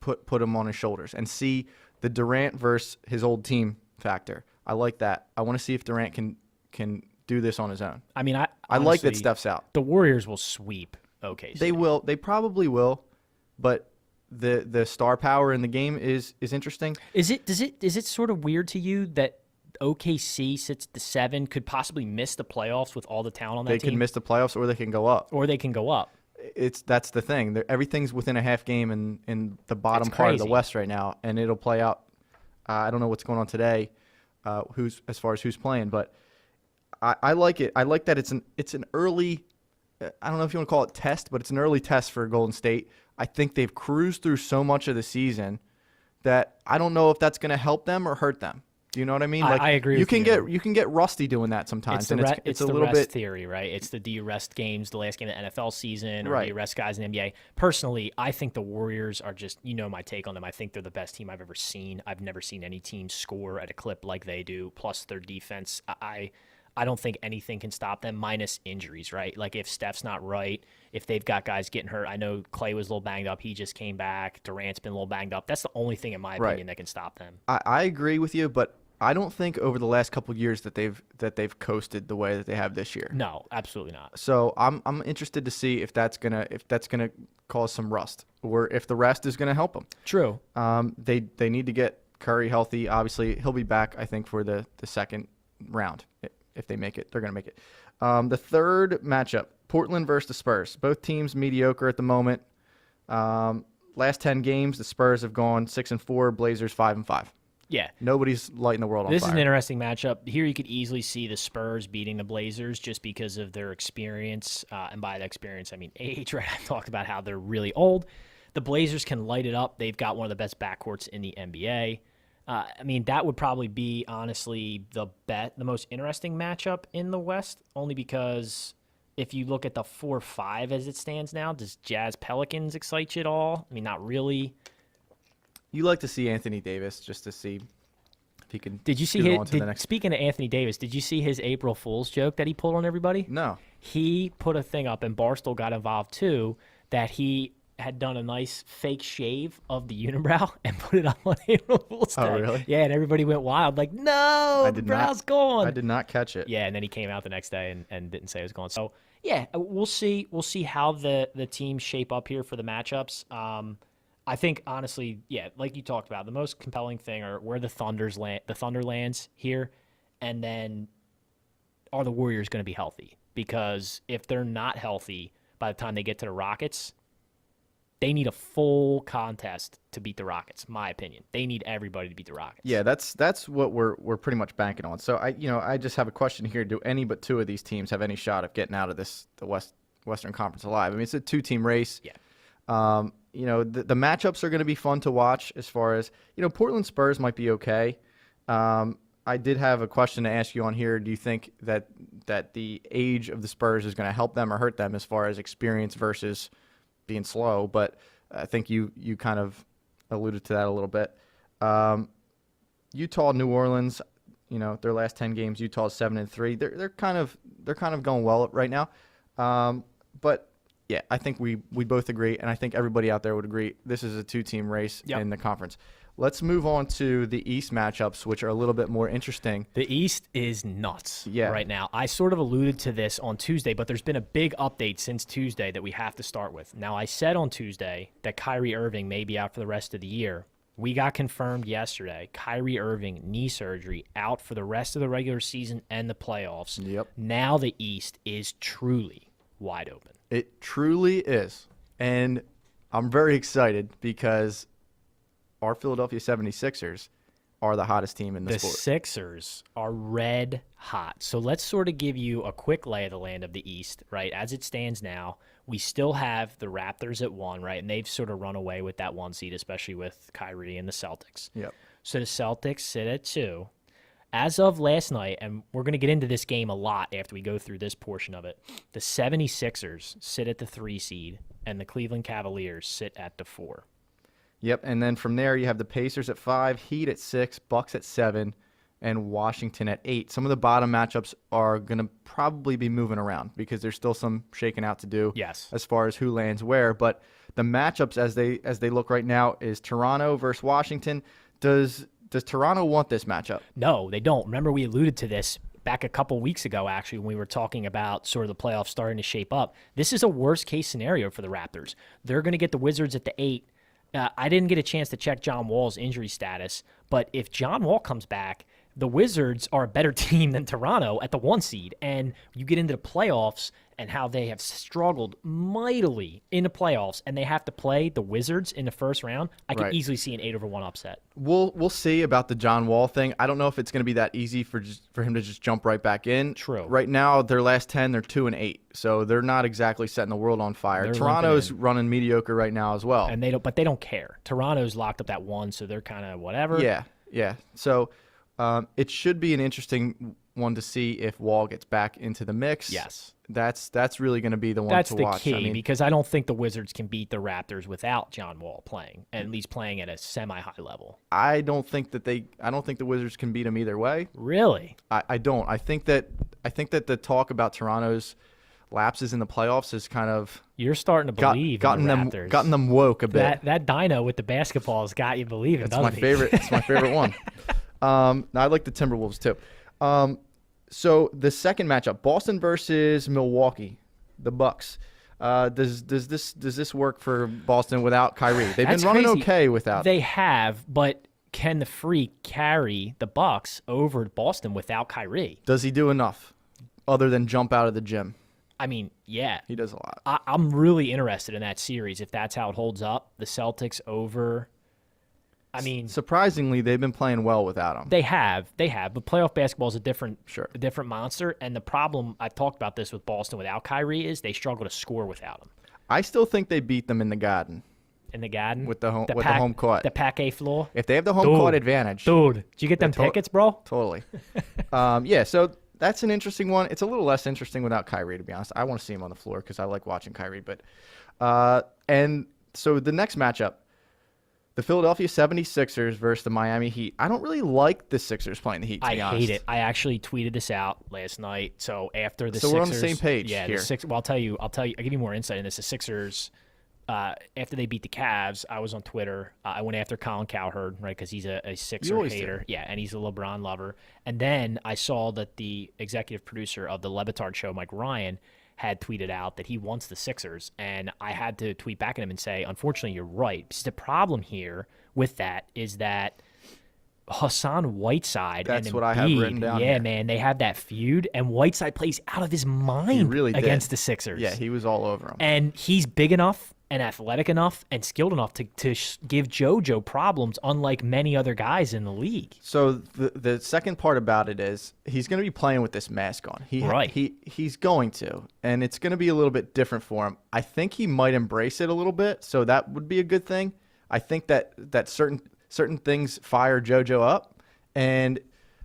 put him on his shoulders and see the Durant versus his old team factor. I like that. I want to see if Durant can do this on his own. I mean, I like that Steph's out. The Warriors will sweep OKC. They will. They probably will, but the star power in the game is interesting. Is it sort of weird to you that OKC sits at the 7, could possibly miss the playoffs with all the talent on that team? They can miss the playoffs, or they can go up. That's the thing. Everything's within a half game in the bottom part of the West right now, and it'll play out. I don't know what's going on today, as far as who's playing, but I like it. I like that it's an early. I don't know if you want to call it test, but it's an early test for Golden State. I think they've cruised through so much of the season that I don't know if that's going to help them or hurt them. Do you know what I mean? I agree. You can get rusty doing that sometimes, it's a little bit theory, right? It's the do you rest games, the last game of the NFL season, or do you rest guys in the NBA? Personally, I think the Warriors are just, my take on them. I think they're the best team I've ever seen. I've never seen any team score at a clip like they do. Plus their defense, I don't think anything can stop them, minus injuries, right? Like if Steph's not right, if they've got guys getting hurt. I know Clay was a little banged up. He just came back. Durant's been a little banged up. That's the only thing, in my opinion, that can stop them. I agree with you, but I don't think over the last couple of years that they've coasted the way that they have this year. No, absolutely not. So I'm interested to see if that's gonna cause some rust, or if the rest is gonna help them. True. They need to get Curry healthy. Obviously, he'll be back, I think, for the second round. If they make it, they're going to make it. The third matchup, Portland versus the Spurs. Both teams mediocre at the moment. Last 10 games, the Spurs have gone 6-4, Blazers 5-5. Yeah. Nobody's lighting the world on This fire. is an interesting matchup. Here you could easily see the Spurs beating the Blazers just because of their experience. And by that experience, I mean age, right? I talked about how they're really old. The Blazers can light it up. They've got one of the best backcourts in the NBA. I mean, that would probably be, honestly, the most interesting matchup in the West, only because if you look at the 4-5 as it stands now, does Jazz Pelicans excite you at all? I mean, not really. You like to see Anthony Davis just to see if he can. Did you see scoot on to the his? next. Speaking of Anthony Davis, did you see his April Fool's joke that he pulled on everybody? No. He put a thing up, and Barstool got involved too, that he had done a nice fake shave of the unibrow and put it up on April Fool's Day. Oh, really? Yeah, and everybody went wild, like, no, the brow's gone. I did not catch it. Yeah, and then he came out the next day and didn't say it was gone. So yeah, we'll see. We'll see how the teams shape up here for the matchups. I think honestly, yeah, like you talked about, the most compelling thing are where the Thunder lands here, and then are the Warriors going to be healthy? Because if they're not healthy by the time they get to the Rockets, they need a full contest to beat the Rockets. My opinion, they need everybody to beat the Rockets. Yeah, that's what we're pretty much banking on. So I just have a question here. Do any but two of these teams have any shot of getting out of the Western Conference alive? I mean, it's a 2-team race. Yeah. The matchups are going to be fun to watch as far as, Portland Spurs might be okay. I did have a question to ask you on here. Do you think that the age of the Spurs is going to help them or hurt them as far as experience versus being slow? But I think you kind of alluded to that a little bit. Utah, New Orleans, their last 10 games, Utah's 7-3. They're kind of going well right now. But yeah, I think we both agree, and I think everybody out there would agree, this is a 2-team race in the conference. Let's move on to the East matchups, which are a little bit more interesting. The East is nuts right now. I sort of alluded to this on Tuesday, but there's been a big update since Tuesday that we have to start with. Now, I said on Tuesday that Kyrie Irving may be out for the rest of the year. We got confirmed yesterday. Kyrie Irving, knee surgery, out for the rest of the regular season and the playoffs. Yep. Now the East is truly wide open. It truly is. And I'm very excited because our Philadelphia 76ers are the hottest team in the sport. The Sixers are red hot. So let's sort of give you a quick lay of the land of the East, right? As it stands now, we still have the Raptors at 1, right? And they've sort of run away with that 1 seed, especially with Kyrie and the Celtics. Yep. So the Celtics sit at 2. As of last night, and we're going to get into this game a lot after we go through this portion of it, the 76ers sit at the 3 seed, and the Cleveland Cavaliers sit at the 4. Yep, and then from there you have the Pacers at 5, Heat at 6, Bucks at 7, and Washington at 8. Some of the bottom matchups are going to probably be moving around because there's still some shaking out to do as far as who lands where. But the matchups as they look right now is Toronto versus Washington. Does Toronto want this matchup? No, they don't. Remember, we alluded to this back a couple weeks ago, actually, when we were talking about sort of the playoffs starting to shape up. This is a worst-case scenario for the Raptors. They're going to get the Wizards at the 8. I didn't get a chance to check John Wall's injury status, but if John Wall comes back, the Wizards are a better team than Toronto at the 1 seed. And you get into the playoffs and how they have struggled mightily in the playoffs, and they have to play the Wizards in the first round. I could easily see an 8-1 upset. We'll see about the John Wall thing. I don't know if it's going to be that easy for him to just jump right back in. True. Right now, their last 10, they're 2-8, so they're not exactly setting the world on fire. They're Toronto's running mediocre right now as well, and they don't care. Toronto's locked up that 1, so they're kind of whatever. Yeah. So it should be an interesting one to see if Wall gets back into the mix. Yes. That's really going to be the one That's to the watch. key, because I don't think the Wizards can beat the Raptors without John Wall playing, at least playing at a semi-high level. I don't think the Wizards can beat them either way. Really? I don't. I think that the talk about Toronto's lapses in the playoffs is kind of you're starting to believe gotten in the them Raptors. gotten them woke a bit. That dino with the basketballs got you believing. It's my favorite. It's my favorite one. Now I like the Timberwolves too. So the second matchup, Boston versus Milwaukee, the Bucks. Does this work for Boston without Kyrie? They've been running crazy. okay without. They have, but can the Freak carry the Bucks over Boston without Kyrie? Does he do enough other than jump out of the gym? I mean, yeah. He does a lot. I'm really interested in that series if that's how it holds up. The Celtics over I mean, surprisingly, they've been playing well without him. they have, but playoff basketball is a different monster. And the problem, I talked about this with Boston without Kyrie, is they struggle to score without him. I still think they beat them in the Garden. In the Garden? With the home court. The PAPI floor? If they have the home court advantage. Dude, did you get them tickets, bro? Totally. Yeah, so that's an interesting one. It's a little less interesting without Kyrie, to be honest. I want to see him on the floor because I like watching Kyrie. But and so the next matchup, the Philadelphia 76ers versus the Miami Heat. I don't really like the Sixers playing the Heat, to be honest. I hate it. I actually tweeted this out last night. So after the Sixers... So we're on the same page here. Well, I'll tell you, I'll give you more insight in this. The Sixers, after they beat the Cavs, I was on Twitter. I went after Colin Cowherd, right, because he's a Sixer hater. Yeah, and he's a LeBron lover. And then I saw that the executive producer of the LeBETARD show, Mike Ryan, had tweeted out that he wants the Sixers, and I had to tweet back at him and say, unfortunately, you're right. Because the problem here with that is that Hassan Whiteside That's and what Embiid, I have written down here. man, they have that feud, and Whiteside plays out of his mind against the Sixers. Yeah, he was all over him. And he's big enough and athletic enough and skilled enough to give JoJo problems, unlike many other guys in the league. So the second part about it is he's going to be playing with this mask on. He's going to, and it's going to be a little bit different for him. I think he might embrace it a little bit, so that would be a good thing. I think that certain things fire JoJo up, and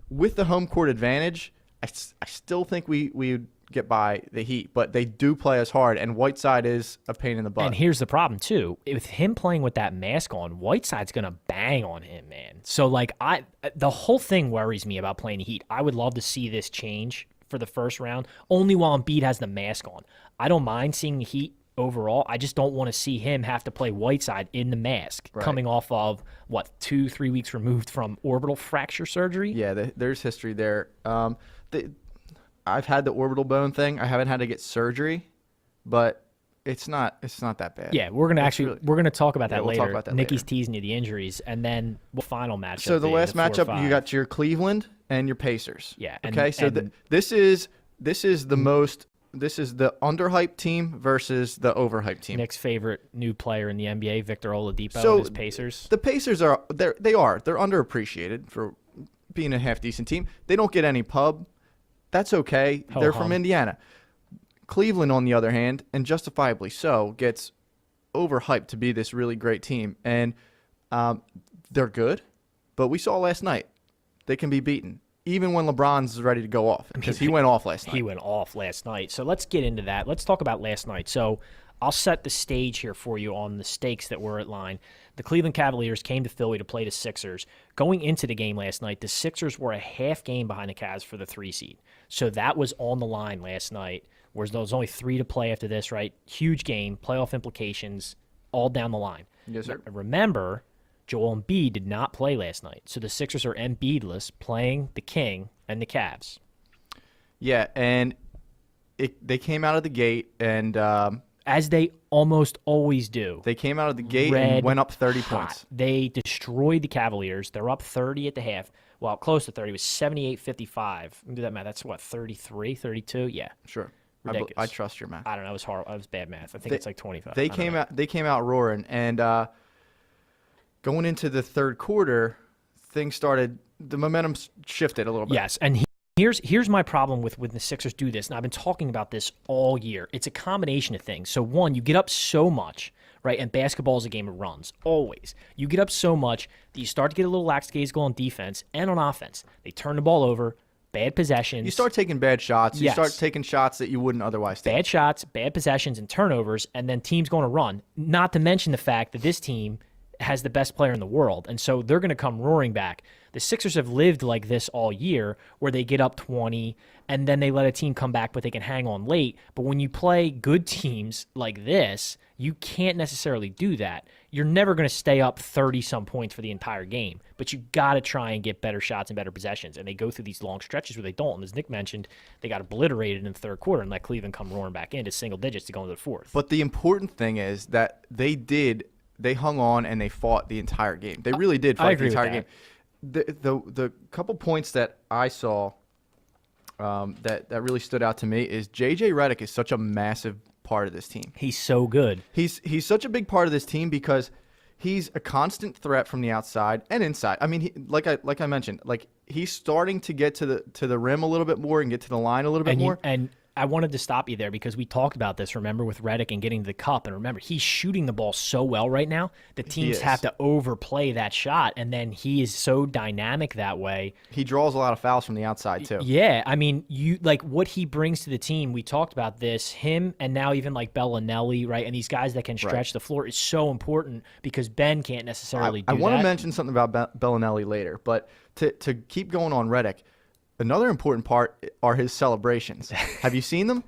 with the home court advantage, I still think we would get by the Heat, but they do play us hard, and Whiteside is a pain in the butt. And here's the problem too: with him playing with that mask on, Whiteside's gonna bang on him, man. So like, the whole thing worries me about playing the Heat. I would love to see this change for the first round, only while Embiid has the mask on. I don't mind seeing the Heat overall. I just don't want to see him have to play Whiteside in the mask, coming off of 2-3 weeks removed from orbital fracture surgery. Yeah, there's history there. I've had the orbital bone thing. I haven't had to get surgery, but it's not that bad. Yeah, we're gonna talk about that later. We'll talk about that Nikki's later. teasing you the injuries, and then the final matchup. So the last matchup, you got your Cleveland and your Pacers. Yeah. Okay. So this is the underhyped team versus the overhyped team. Nick's favorite new player in the NBA, Victor Oladipo, So and his Pacers. The Pacers they're underappreciated for being a half decent team. They don't get any pub. That's okay. They're from Indiana. Cleveland, on the other hand, and justifiably so, gets overhyped to be this really great team. And they're good, but we saw last night they can be beaten, even when LeBron's ready to go off, because he went off last night. He went off last night. So let's get into that. Let's talk about last night. So I'll set the stage here for you on the stakes that were at line. The Cleveland Cavaliers came to Philly to play the Sixers. Going into the game last night, the Sixers were a half game behind the Cavs for the 3 seed. So that was on the line last night, whereas there was only 3 to play after this, right? Huge game, playoff implications, all down the line. Yes, sir. Remember, Joel Embiid did not play last night. So the Sixers are Embiidless, playing the King and the Cavs. Yeah, and they came out of the gate, and as they almost always do. They came out of the gate and went up 30 points. They destroyed the Cavaliers. They're up 30 at the half. Well, close to 30. It was 78-55. Do that math. That's what, 33, 32? Yeah. Sure. Ridiculous. I trust your math. I don't know. It was horrible. It was bad math. I think it's like 25. They came out roaring, and going into the third quarter, things started. The momentum shifted a little bit. Yes, and here's my problem with when the Sixers do this, and I've been talking about this all year. It's a combination of things. So one, you get up so much, right? And basketball is a game of runs, always. You get up so much that you start to get a little lackadaisical on defense and on offense. They turn the ball over, bad possessions. You start taking bad shots. You Yes. start taking shots that you wouldn't otherwise take. Bad shots, bad possessions, and turnovers, and then teams going to run. Not to mention the fact that this team has the best player in the world, and so they're going to come roaring back. The Sixers have lived like this all year, where they get up 20, and then they let a team come back, but they can hang on late. But when you play good teams like this, you can't necessarily do that. You're never going to stay up 30-some points for the entire game, but you got to try and get better shots and better possessions, and they go through these long stretches where they don't. And as Nick mentioned, they got obliterated in the third quarter and let Cleveland come roaring back into single digits to go into the fourth. But the important thing is that they hung on and they fought the entire game. They really did fight the entire game. The couple points that I saw that really stood out to me is J.J. Redick is such a massive part of this team. He's so good. He's such a big part of this team because He's a constant threat from the outside and inside. I mean, like I mentioned, like he's starting to get to the rim a little bit more and get to the line a little bit more. And I wanted to stop you there because we talked about this, remember, with Reddick and getting to the cup. And remember, he's shooting the ball so well right now. The teams have to overplay that shot, and then he is so dynamic that way. He draws a lot of fouls from the outside, too. Yeah, I mean, you like what he brings to the team. We talked about this. Him and now even like Bellinelli, right? And these guys that can stretch the floor is so important because Ben can't necessarily do that. I want to mention something about Bellinelli later, but to keep going on Reddick, another important part are his celebrations. Have you seen them?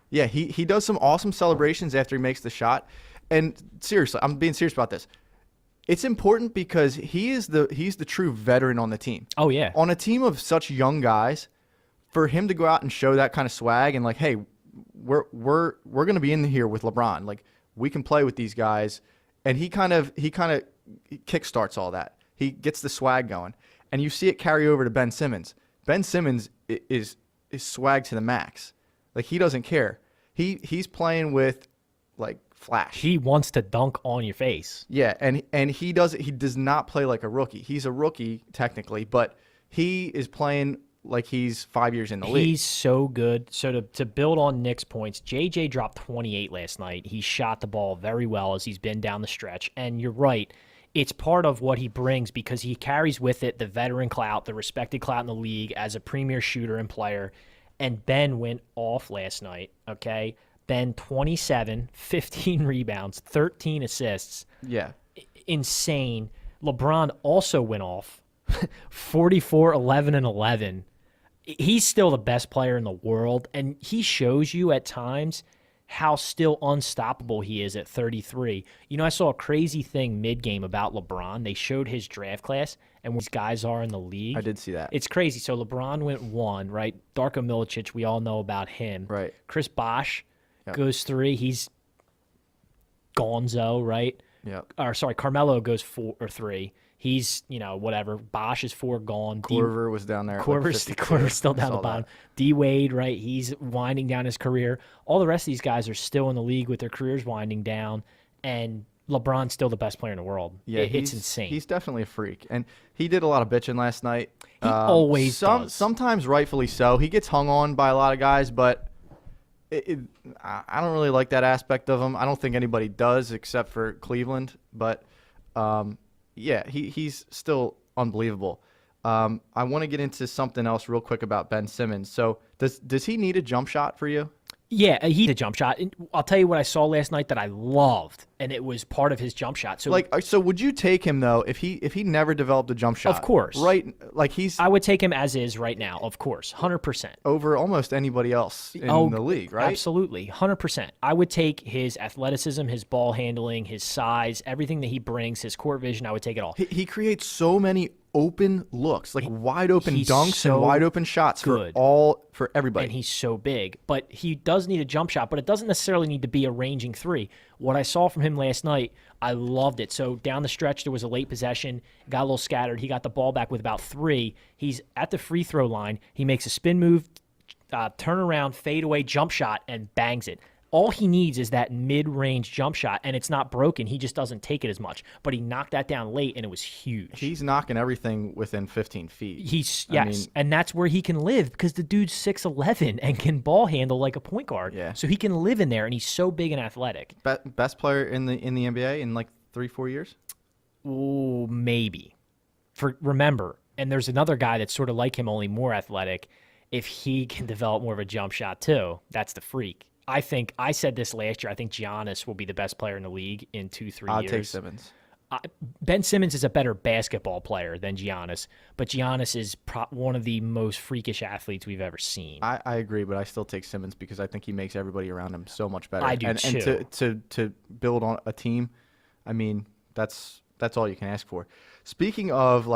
Yeah, he does some awesome celebrations after he makes the shot. And seriously, I'm being serious about this. It's important because he's the true veteran on the team. Oh, yeah. On a team of such young guys, for him to go out and show that kind of swag and like, hey, we're going to be in here with LeBron. Like, we can play with these guys. And he kind of kickstarts all that. He gets the swag going. And you see it carry over to Ben Simmons. Ben Simmons is swag to the max. Like, he doesn't care. He's playing with like flash. He wants to dunk on your face. Yeah, and he does not play like a rookie. He's a rookie technically, but he is playing like he's 5 years in the league. He's so good. So to build on Nick's points, JJ dropped 28 last night. He shot the ball very well as he's been down the stretch. And you're right. It's part of what he brings because he carries with it the veteran clout, the respected clout in the league as a premier shooter and player. And Ben went off last night, okay? Ben, 27, 15 rebounds, 13 assists. Yeah. Insane. LeBron also went off, 44, 11, and 11. He's still the best player in the world, and he shows you at times how still unstoppable he is at 33. You know, I saw a crazy thing mid-game about LeBron. They showed his draft class and where these guys are in the league. I did see that. It's crazy. So LeBron went 1, right? Darko Milicic, we all know about him. Right. Chris Bosh goes 3. He's gonzo, right? Yeah. Or sorry, Carmelo goes 4 or 3. He's, whatever. Bosh is 4 gone. Corver was down there. Corver's still down the bottom. D Wade, right? He's winding down his career. All the rest of these guys are still in the league with their careers winding down, and LeBron's still the best player in the world. Yeah, it's insane. He's definitely a freak, and he did a lot of bitching last night. He always does. Sometimes rightfully so. He gets hung on by a lot of guys, but I don't really like that aspect of him. I don't think anybody does except for Cleveland, but. Yeah, he's still unbelievable. I want to get into something else real quick about Ben Simmons. So does he need a jump shot for you? Yeah, he did a jump shot. I'll tell you what I saw last night that I loved, and it was part of his jump shot. So would you take him though if he never developed a jump shot? Of course, right? Like I would take him as is right now. Of course, 100% over almost anybody else in the league, right? Absolutely, 100%. I would take his athleticism, his ball handling, his size, everything that he brings, his court vision. I would take it all. He creates so many open looks, like wide open dunks so and wide open shots for everybody. And he's so big. But he does need a jump shot, but it doesn't necessarily need to be a ranging 3. What I saw from him last night, I loved it. So down the stretch, there was a late possession, got a little scattered. He got the ball back with about 3. He's at the free throw line. He makes a spin move, turn around, fade away, jump shot, and bangs it. All he needs is that mid-range jump shot, and it's not broken. He just doesn't take it as much. But he knocked that down late, and it was huge. He's knocking everything within 15 feet. And that's where he can live because the dude's 6'11" and can ball handle like a point guard. Yeah. So he can live in there, and he's so big and athletic. Best player in the NBA in like 3-4 years? Ooh, maybe. Remember, and there's another guy that's sort of like him, only more athletic. If he can develop more of a jump shot too, that's the freak. I think I said this last year. I think Giannis will be the best player in the league in 2-3 years. I'll take Simmons. Ben Simmons is a better basketball player than Giannis, but Giannis is one of the most freakish athletes we've ever seen. I agree, but I still take Simmons because I think he makes everybody around him so much better. I do too. And to build on a team, I mean, that's all you can ask for. Speaking of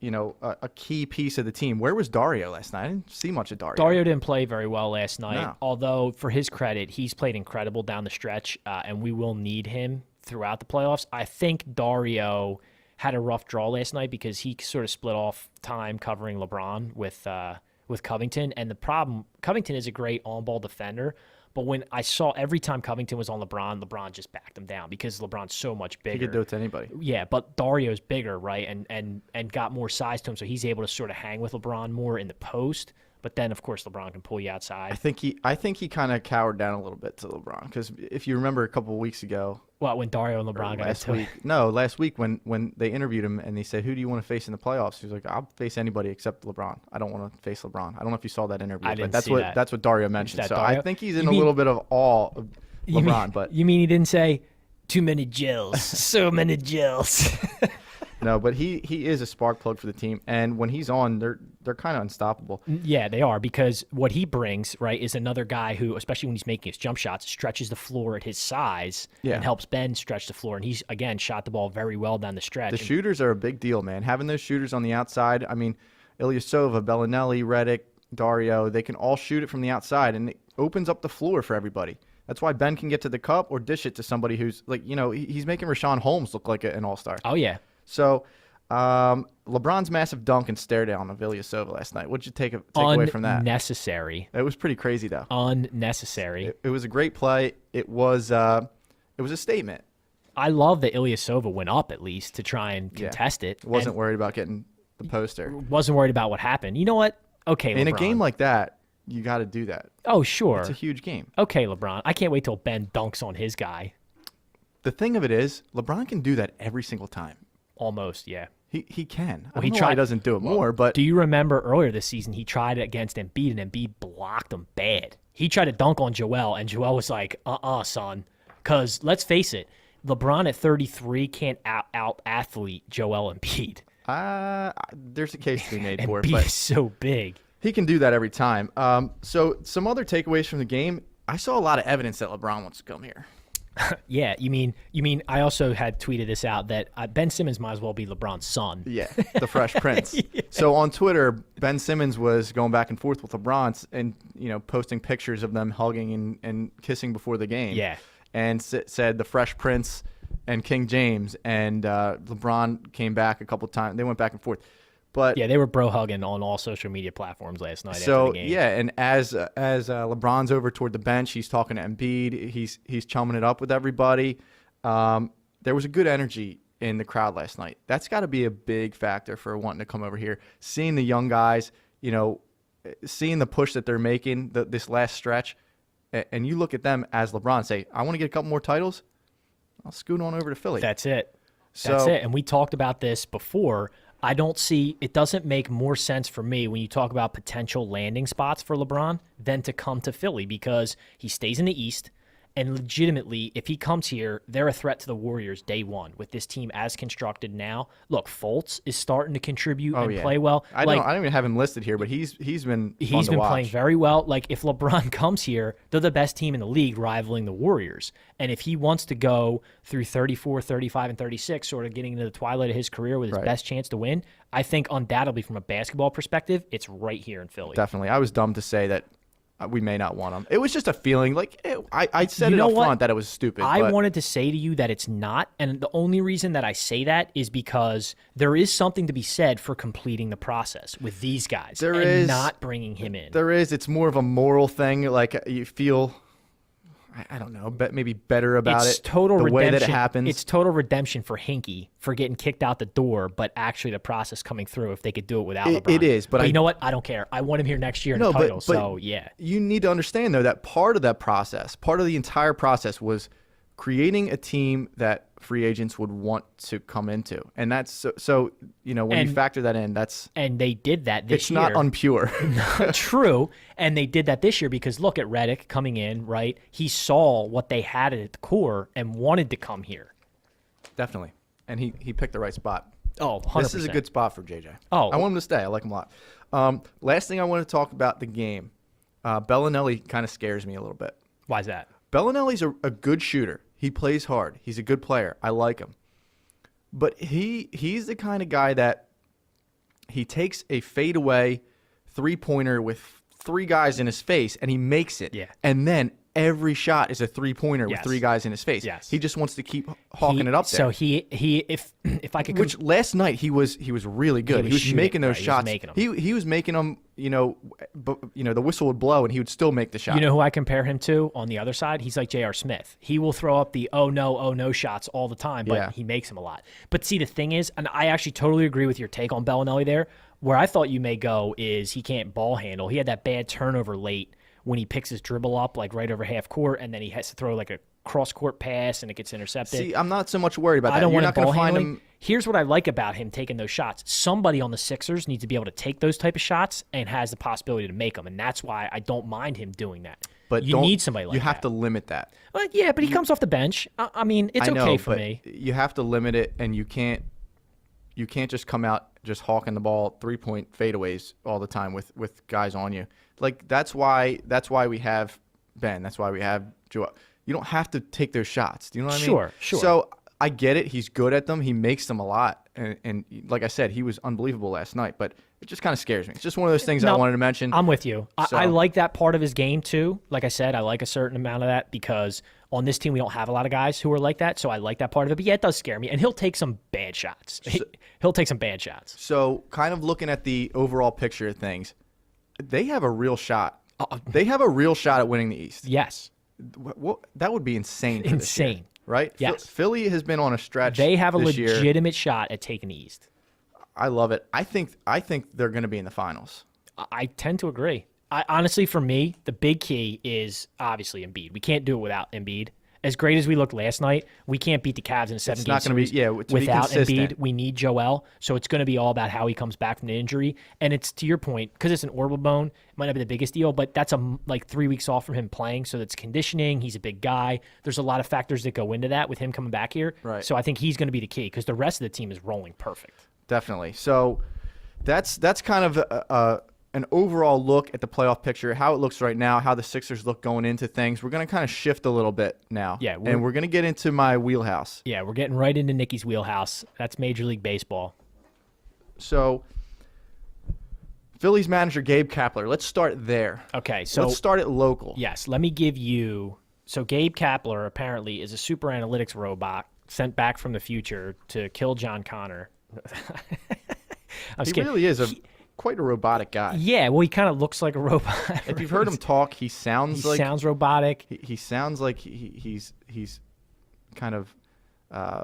a key piece of the team. Where was Dario last night? I didn't see much of Dario. Dario didn't play very well last night, No. although for his credit, he's played incredible down the stretch, and we will need him throughout the playoffs. I think Dario had a rough draw last night because he sort of split off time covering LeBron with Covington, and the problem, Covington is a great on-ball defender, But when I saw every time Covington was on LeBron, LeBron just backed him down because LeBron's so much bigger. He could do it to anybody. Yeah, but Dario's bigger, right, and got more size to him, so he's able to sort of hang with LeBron more in the post. But then, of course, LeBron can pull you outside. I think he kind of cowered down a little bit to LeBron because if you remember a couple of weeks ago, When Dario and LeBron got last into week, last week when they interviewed him and they said, "Who do you want to face in the playoffs?" He was like, "I'll face anybody except LeBron. I don't want to face LeBron." I don't know if you saw that interview, I but didn't that's see what that. that's what Dario mentioned. that So Dario? I think he's You in a mean- little bit of awe of You LeBron. mean, But you mean he didn't say too many Jills, so many Jills? no, but he is a spark plug for the team, and when he's on, they're kind of unstoppable. Yeah, they are, because what he brings, right, is another guy who, especially when he's making his jump shots, stretches the floor at his size and helps Ben stretch the floor. And he's, again, shot the ball very well down the stretch. The shooters are a big deal, man. Having those shooters on the outside, I mean, Ilyasova, Bellinelli, Redick, Dario, they can all shoot it from the outside, and it opens up the floor for everybody. That's why Ben can get to the cup or dish it to somebody who's, like, he's making Rashawn Holmes look like an all-star. Oh, yeah. So, LeBron's massive dunk and stare down of Ilyasova last night. What'd you take away from that? Unnecessary. It was pretty crazy, though. Unnecessary. It was a great play. It was a statement. I love that Ilyasova went up at least to try and contest it. Wasn't worried about getting the poster. And wasn't worried about what happened. You know what? Okay, LeBron. In a game like that, you got to do that. Oh, sure. It's a huge game. Okay, LeBron. I can't wait till Ben dunks on his guy. The thing of it is, LeBron can do that every single time. Almost, yeah. He can. Well, I don't know why he doesn't do it more, but Do you remember earlier this season he tried it against Embiid, and Embiid blocked him bad. He tried to dunk on Joel, and Joel was like, son. Because, let's face it, LeBron at 33 can't out-athlete Joel Embiid. there's a case to be made for it. Embiid But is so big. he can do that every time. So some other takeaways from the game, I saw a lot of evidence that LeBron wants to come here. Yeah, you mean I also had tweeted this out that Ben Simmons might as well be LeBron's son. Yeah, the Fresh Prince. So on Twitter, Ben Simmons was going back and forth with LeBron and posting pictures of them hugging and kissing before the game. Yeah. And said the Fresh Prince and King James, and LeBron came back a couple times. They went back and forth. But Yeah, they were bro hugging on all social media platforms last night after so the game. yeah, and as LeBron's over toward the bench, he's talking to Embiid. He's chumming it up with everybody. There was a good energy in the crowd last night. That's got to be a big factor for wanting to come over here. Seeing the young guys, seeing the push that they're making this last stretch, and you look at them as LeBron say, "I want to get a couple more titles. I'll scoot on over to Philly." That's it. So- That's it. And we talked about this before. I don't see it doesn't make more sense for me when you talk about potential landing spots for LeBron than to come to Philly, because he stays in the East. And legitimately, if he comes here, they're a threat to the Warriors day one with this team as constructed now. Look, Fultz is starting to contribute and play well. I don't even have him listed here, but he's been playing very well. Like, if LeBron comes here, they're the best team in the league, rivaling the Warriors. And if he wants to go through 34, 35, and 36, sort of getting into the twilight of his career with his best chance to win, I think undoubtedly from a basketball perspective, it's right here in Philly. Definitely. I was dumb to say that we may not want him. It was just a feeling. Like, I said it up front that it was stupid. I wanted to say to you that it's not, and the only reason that I say that is because there is something to be said for completing the process with these guys and not bringing him in. There is. It's more of a moral thing. Like, you feel, I don't know, maybe better about It's it. total the redemption. way that it happens. It's total redemption for Hinkie for getting kicked out the door, but actually the process coming through if they could do it without LeBron. It is, but you know what? I don't care. I want him here next year in the title. So yeah, you need to understand though that part of that process, part of the entire process, was creating a team that free agents would want to come into, and that's so when you factor that in, and they did that this year. It's not unpure. True, and they did that this year because look at Redick coming in, right? He saw what they had at the core and wanted to come here. Definitely, and he picked the right spot. Oh, 100%. This is a good spot for JJ. Oh. I want him to stay. I like him a lot. Last thing I want to talk about the game. Bellinelli kind of scares me a little bit. Why is that? Bellinelli's a good shooter. He plays hard. He's a good player. I like him. But he's the kind of guy that he takes a fadeaway three-pointer with three guys in his face, and he makes it. Yeah. And then every shot is a three-pointer with Yes. 3 guys in his face. Yes. He just wants to keep hawking it up there. So if I could, Which last night he was really good. He was shooting, making those right, shots. he was making them. He was making them. The whistle would blow and he would still make the shot. you know who I compare him to on the other side? He's like J.R. Smith. He will throw up the oh no shots all the time, but Yeah. he makes them a lot. But see, the thing is, and I actually totally agree with your take on Bellinelli there. Where I thought you may go is he can't ball handle. He had that bad turnover late when he picks his dribble up like right over half court, and then he has to throw like a cross court pass and it gets intercepted. See, I'm not so much worried about that. I don't You're want not him going ball to find handling. him. Here's what I like about him taking those shots. Somebody on the Sixers needs to be able to take those type of shots and has the possibility to make them, and that's why I don't mind him doing that. But you need somebody like that. You have to limit that. Well, yeah, but he comes off the bench. I mean, it's I know, okay for but me. you have to limit it, and you can't just come out just hawking the ball 3-point fadeaways all the time with guys on you. Like that's why we have Ben. That's why we have Joel. You don't have to take those shots. Do you know what I mean? Sure. So I get it. He's good at them. He makes them a lot. And like I said, he was unbelievable last night. But it just kind of scares me. It's just one of those things I No, wanted to mention. I'm with you. So- I like that part of his game too. Like I said, I like a certain amount of that because on this team we don't have a lot of guys who are like that. So I like that part of it. But yeah, it does scare me. And he'll take some bad shots. He'll take some bad shots. So kind of looking at the overall picture of things, they have a real shot. They have a real shot at winning the East. Yes. That would be insane. For this year, Insane. right? Yes. Philly has been on a stretch. They have a this year. legitimate shot at taking the East. I love it. I think they're going to be in the finals. I tend to agree. Honestly, for me, the big key is obviously Embiid. We can't do it without Embiid. As great as we looked last night, we can't beat the Cavs in a 7-game not gonna be- series yeah, to be without consistent. Embiid. We need Joel, so it's going to be all about how he comes back from the injury. And it's to your point, because it's an orbital bone, it might not be the biggest deal, but that's like 3 weeks off from him playing, so that's conditioning. He's a big guy. There's a lot of factors that go into that with him coming back here. Right. So I think he's going to be the key because the rest of the team is rolling perfect. Definitely. So that's kind of an overall look at the playoff picture, how it looks right now, how the Sixers look going into things. We're going to kind of shift a little bit now. Yeah, and we're going to get into my wheelhouse. Yeah, we're getting right into Nikki's wheelhouse. That's Major League Baseball. So Phillies manager Gabe Kapler. Let's start there. Okay, so let's start at local. yes, let me give you. So Gabe Kapler apparently is a super analytics robot sent back from the future to kill John Connor. I'm He scared. really is quite a robotic guy. Yeah, well, he kind of looks like a robot. If you've heard him talk, he sounds he like sounds robotic. he sounds like he's kind of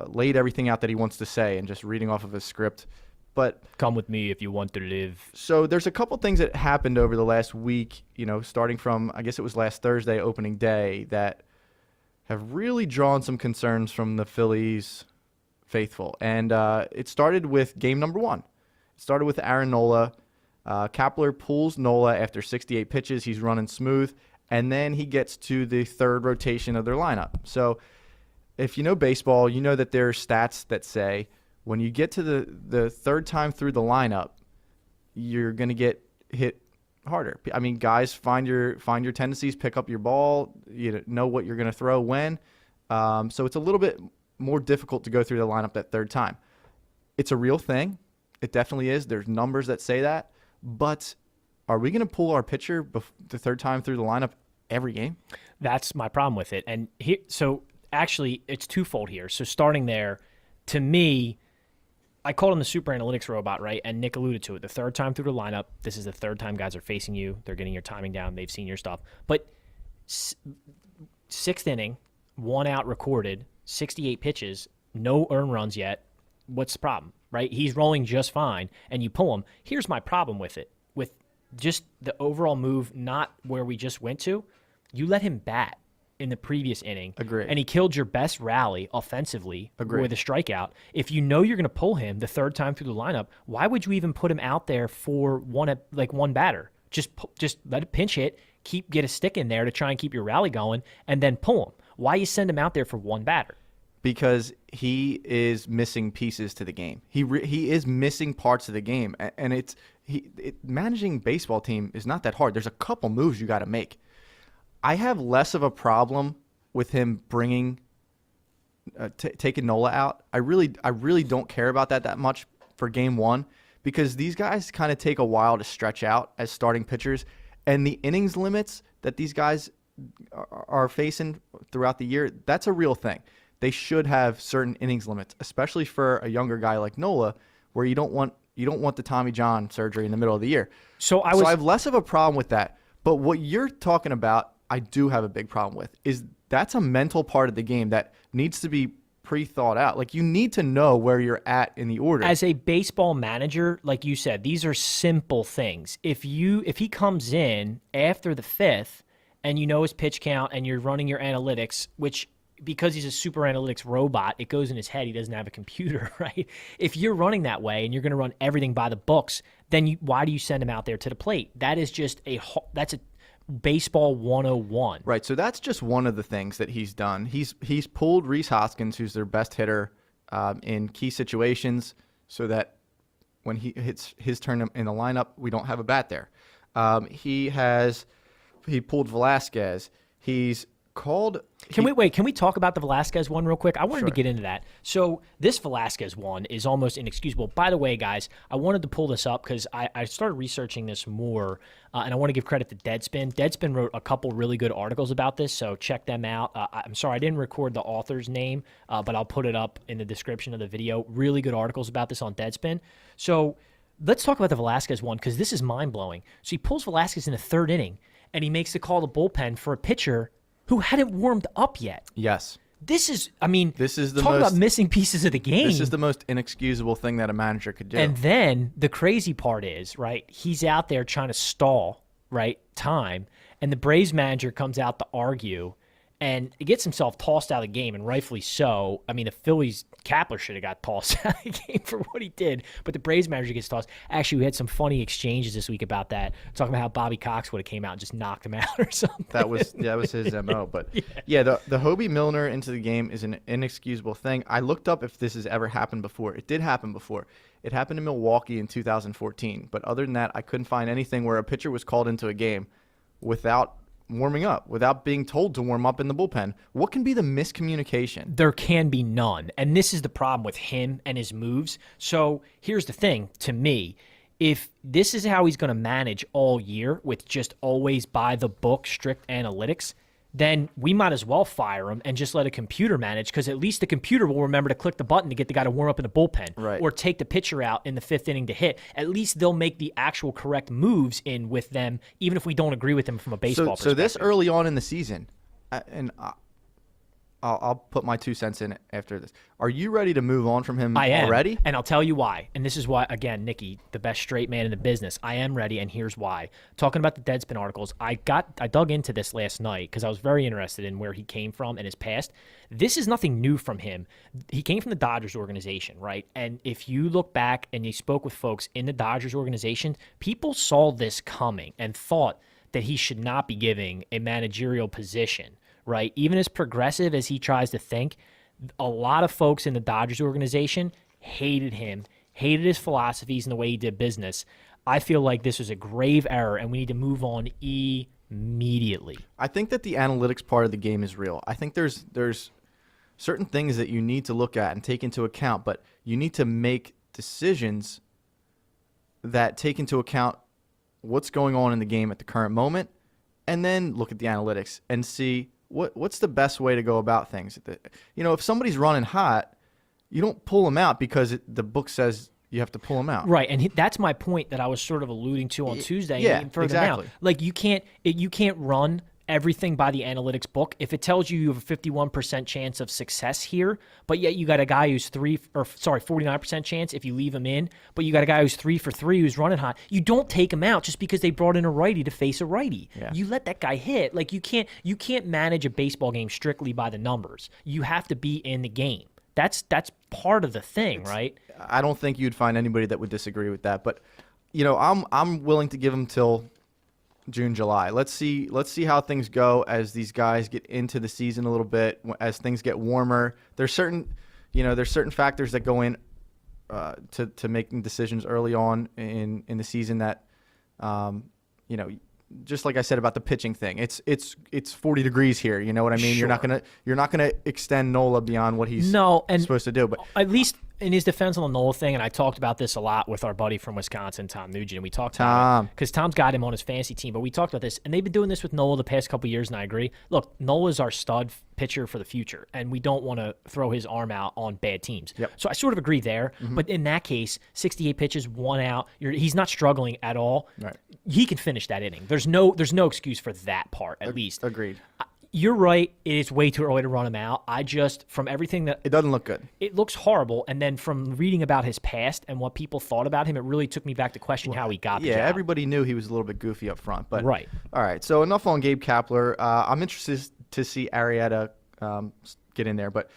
laid everything out that he wants to say and just reading off of his script. But Come with me if you want to live. so there's a couple things that happened over the last week, starting from, I guess it was last Thursday, opening day, that have really drawn some concerns from the Phillies faithful. And it started with game number 1. It started with Aaron Nola. Kapler pulls Nola after 68 pitches. He's running smooth. And then he gets to the third rotation of their lineup. So if you know baseball, you know that there are stats that say when you get to the third time through the lineup, you're going to get hit harder. I mean, guys, find your tendencies, pick up your ball, know what you're going to throw when. So it's a little bit more difficult to go through the lineup that third time. It's a real thing. It definitely is. There's numbers that say that. But are we going to pull our pitcher the third time through the lineup every game? That's my problem with it. And so actually, it's twofold here. So starting there, to me, I called him the super analytics robot, right? And Nick alluded to it. The third time through the lineup, this is the third time guys are facing you. They're getting your timing down. They've seen your stuff. But sixth inning, 1 out recorded, 68 pitches, no earned runs yet. What's the problem, right? He's rolling just fine, and you pull him. Here's my problem with it. With just the overall move, not where we just went to, you let him bat in the previous inning. Agreed. And he killed your best rally offensively Agreed. with a strikeout. If you know you're going to pull him the third time through the lineup, why would you even put him out there for one batter? Just let it pinch hit, get a stick in there to try and keep your rally going, and then pull him. Why you send him out there for one batter? Because he is missing pieces to the game. He is missing parts of the game, and managing baseball team is not that hard. There's a couple moves you got to make. I have less of a problem with him bringing taking Nola out. I really don't care about that much for game 1 because these guys kind of take a while to stretch out as starting pitchers, and the innings limits that these guys are facing throughout the year, that's a real thing. They should have certain innings limits, especially for a younger guy like Nola, where you don't want the Tommy John surgery in the middle of the year. So I have less of a problem with that. But what you're talking about, I do have a big problem with, is that's a mental part of the game that needs to be pre-thought out. Like, you need to know where you're at in the order. As a baseball manager, like you said, these are simple things. If he comes in after the 5th and you know his pitch count and you're running your analytics, which because he's a super analytics robot, it goes in his head. He doesn't have a computer, right? If you're running that way and you're going to run everything by the books, then why do you send him out there to the plate? That is just that's a baseball 101. Right, so that's just one of the things that he's done. He's pulled Rhys Hoskins, who's their best hitter, in key situations so that when he hits his turn in the lineup, we don't have a bat there. He pulled Velasquez. He's called... Can we talk about the Velasquez one real quick? I wanted to get into that. So this Velasquez one is almost inexcusable. By the way, guys, I wanted to pull this up because I started researching this more, and I want to give credit to Deadspin. Deadspin wrote a couple really good articles about this, so check them out. I'm sorry I didn't record the author's name, but I'll put it up in the description of the video. Really good articles about this on Deadspin. So let's talk about the Velasquez one because this is mind-blowing. So he pulls Velasquez in the 3rd inning, and he makes the call to bullpen for a pitcher who hadn't warmed up yet. Yes. This is talk about missing pieces of the game. This is the most inexcusable thing that a manager could do. And then the crazy part is, right, he's out there trying to stall, right, time, and the Braves manager comes out to argue, and he gets himself tossed out of the game, and rightfully so. I mean, the Phillies, Kapler should have got tossed out of the game for what he did, but the Braves manager gets tossed. Actually, we had some funny exchanges this week about that, talking about how Bobby Cox would have came out and just knocked him out or something. That was his MO. But yeah, the Hobie Milner into the game is an inexcusable thing. I looked up if this has ever happened before. It did happen before. It happened in Milwaukee in 2014. But other than that, I couldn't find anything where a pitcher was called into a game without warming up, without being told to warm up in the bullpen. What can be the miscommunication? There can be none. And this is the problem with him and his moves. So here's the thing, to me, if this is how he's going to manage all year with just always by the book, strict analytics, then we might as well fire him and just let a computer manage, because at least the computer will remember to click the button to get the guy to warm up in the bullpen, right, or take the pitcher out in the 5th inning to hit. At least they'll make the actual correct moves in with them, even if we don't agree with them from a baseball perspective. So this early on in the season, and I'll put my 2 cents in it after this. Are you ready to move on from him already? And I'll tell you why. And this is why, again, Nicky, the best straight man in the business. I am ready, and here's why. Talking about the Deadspin articles, I dug into this last night because I was very interested in where he came from and his past. This is nothing new from him. He came from the Dodgers organization, right? And if you look back and you spoke with folks in the Dodgers organization, people saw this coming and thought that he should not be giving a managerial position, right? Even as progressive as he tries to think, a lot of folks in the Dodgers organization hated him, hated his philosophies and the way he did business. I feel like this was a grave error, and we need to move on immediately. I think that the analytics part of the game is real. I think there's certain things that you need to look at and take into account, but you need to make decisions that take into account what's going on in the game at the current moment, and then look at the analytics and see what's the best way to go about things. If somebody's running hot, you don't pull them out because the book says you have to pull them out. Right, and that's my point that I was sort of alluding to on Tuesday. Yeah, and further exactly. Now. Like, you can't run everything by the analytics book. If it tells you have a 51% chance of success here, but yet you got a guy who's 49% chance if you leave him in, but you got a guy who's 3 for 3 who's running hot, you don't take him out just because they brought in a righty to face a righty. Yeah. You let that guy hit. Like, you can't manage a baseball game strictly by the numbers. You have to be in the game. That's part of the thing, right? I don't think you'd find anybody that would disagree with that, but I'm willing to give him till June, July. Let's see how things go as these guys get into the season a little bit, as things get warmer. There's certain factors that go in to making decisions early on in the season that just like I said about the pitching thing. It's 40 degrees here, you know what I mean? Sure. You're not going to extend Nola beyond what he's supposed to do, but at least in his defense on the Nola thing, and I talked about this a lot with our buddy from Wisconsin, Tom Nugent. We talked about it because Tom's got him on his fantasy team, but we talked about this, and they've been doing this with Nola the past couple years, and I agree. Look, Nola's our stud pitcher for the future, and we don't want to throw his arm out on bad teams. Yep. So I sort of agree there, but in that case, 68 pitches, 1 out, he's not struggling at all. Right. He can finish that inning. There's no excuse for that part, at least. Agreed. You're right. It's way too early to run him out. From everything that It doesn't look good. it looks horrible, and then from reading about his past and what people thought about him, it really took me back to question how he got the Yeah, job. everybody knew he was a little bit goofy up front, but Right. All right, so enough on Gabe Kapler. I'm interested to see Arrieta get in there, but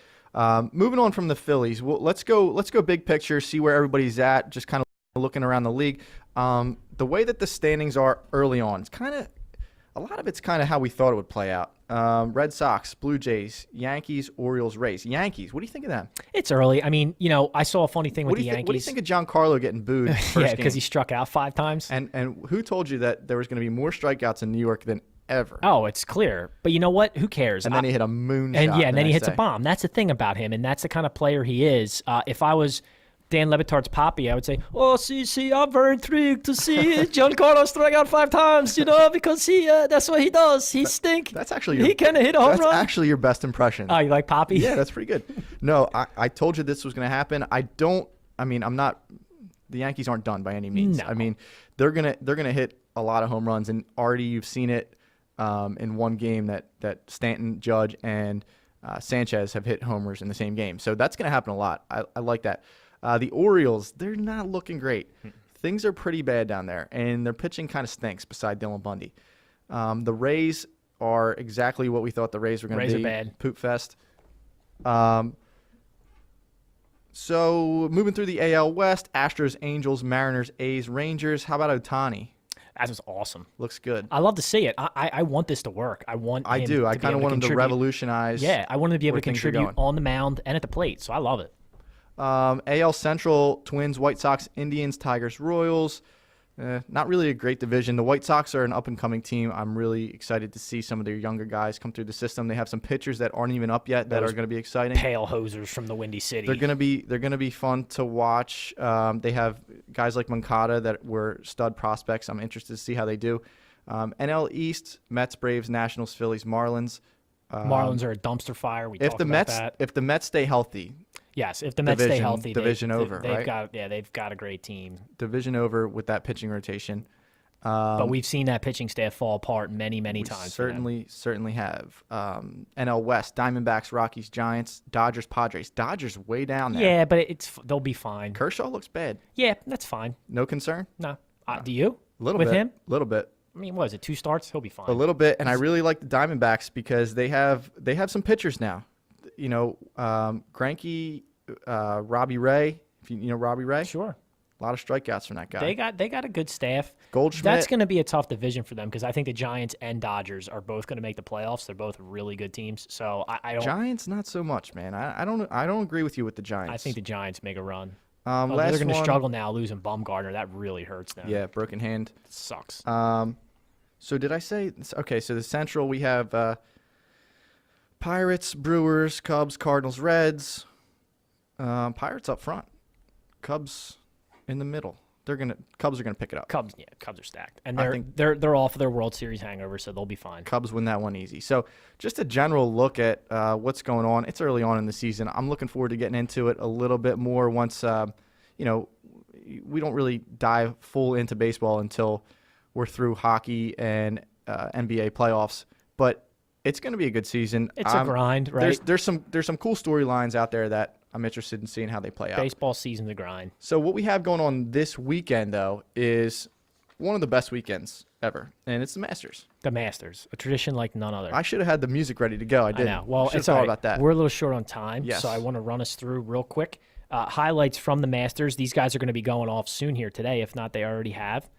moving on from the Phillies, let's go big picture, see where everybody's at. Just kind of looking around the league. The way that the standings are early on, it's kind of a lot of it's kind of how we thought it would play out. Red Sox, Blue Jays, Yankees, Orioles, Rays. Yankees, what do you think of them? It's early. I mean, I saw a funny thing with the Yankees. What do you think of Giancarlo getting booed first yeah, game? because he struck out 5 times. And who told you that there was going to be more strikeouts in New York than ever? Oh, it's clear. But you know what? Who cares? And then he hit a moonshot. And then he hits a bomb. That's the thing about him, and that's the kind of player he is. If I was Dan LeBETARD's Papi, I would say, see, I'm very intrigued to see Giancarlo strike out 5 times, because that's what he does. He stink. That's actually he can hit a home run. That's actually your best impression. Oh, you like Papi? Yeah, that's pretty good. No, I told you this was going to happen. I'm not. The Yankees aren't done by any means. No. I mean, they're gonna hit a lot of home runs, and already you've seen it in one game that Stanton, Judge, and Sanchez have hit homers in the same game. So that's gonna happen a lot. I like that. The Orioles, they're not looking great. Things are pretty bad down there, and their pitching kind of stinks beside Dylan Bundy. The Rays are exactly what we thought the Rays were going to be. Rays are bad. Poop fest. So moving through the AL West, Astros, Angels, Mariners, A's, Rangers. How about Ohtani? That was awesome. Looks good. I love to see it. I want this to work. I do. I kind of want him to revolutionize. Yeah, I want him to be able to where things are contribute going. on the mound and at the plate, so I love it. AL Central, Twins, White Sox, Indians, Tigers, Royals. Not really a great division. The White Sox are an up-and-coming team. I'm really excited to see some of their younger guys come through the system. They have some pitchers that aren't even up yet that are going to be exciting. Pale hosers from the Windy City. They're going to be fun to watch. They have guys like Moncada that were stud prospects. I'm interested to see how they do. NL East, Mets, Braves, Nationals, Phillies, Marlins. Marlins are a dumpster fire. We talked about that. If the Mets stay healthy. Yes, if the Mets stay healthy, division over, they've right? They've got a great team. Division over with that pitching rotation. But we've seen that pitching staff fall apart many times. Certainly have. NL West, Diamondbacks, Rockies, Giants, Dodgers, Padres. Dodgers way down there. Yeah, but they'll be fine. Kershaw looks bad. Yeah, that's fine. No concern? No. Do you? A little with bit. him? A little bit. I mean, what is it? 2 starts? He'll be fine. A little bit, and I really like the Diamondbacks because they have some pitchers now. Greinke, Robbie Ray. If you know Robbie Ray, Sure. A lot of strikeouts from that guy. They got a good staff. Goldschmidt. That's going to be a tough division for them because I think the Giants and Dodgers are both going to make the playoffs. They're both really good teams. So I don't. Giants, not so much, man. I don't agree with you with the Giants. I think the Giants make a run. Last they're going to one- struggle now losing Bumgarner. That really hurts them. Yeah, broken hand. It sucks. So did I say okay? So the Central we have Pirates, Brewers, Cubs, Cardinals, Reds. Pirates up front, Cubs in the middle. Cubs are gonna pick it up. Cubs are stacked, and I think- they're off their World Series hangover, so they'll be fine. Cubs win that one easy. So just a general look at what's going on. It's early on in the season. I'm looking forward to getting into it a little bit more once we don't really dive full into baseball until we're through hockey and NBA playoffs. But it's going to be a good season. It's a grind, right? There's some cool storylines out there that I'm interested in seeing how they play out. Baseball season's a grind. So what we have going on this weekend, though, is one of the best weekends ever, and it's the Masters. The Masters, a tradition like none other. I should have had the music ready to go. I didn't. I know. Well, Should've it's all thought right. about that. We're a little short on time, Yes. so I want to run us through real quick. Highlights from the Masters. These guys are going to be going off soon here today. If not, they already have.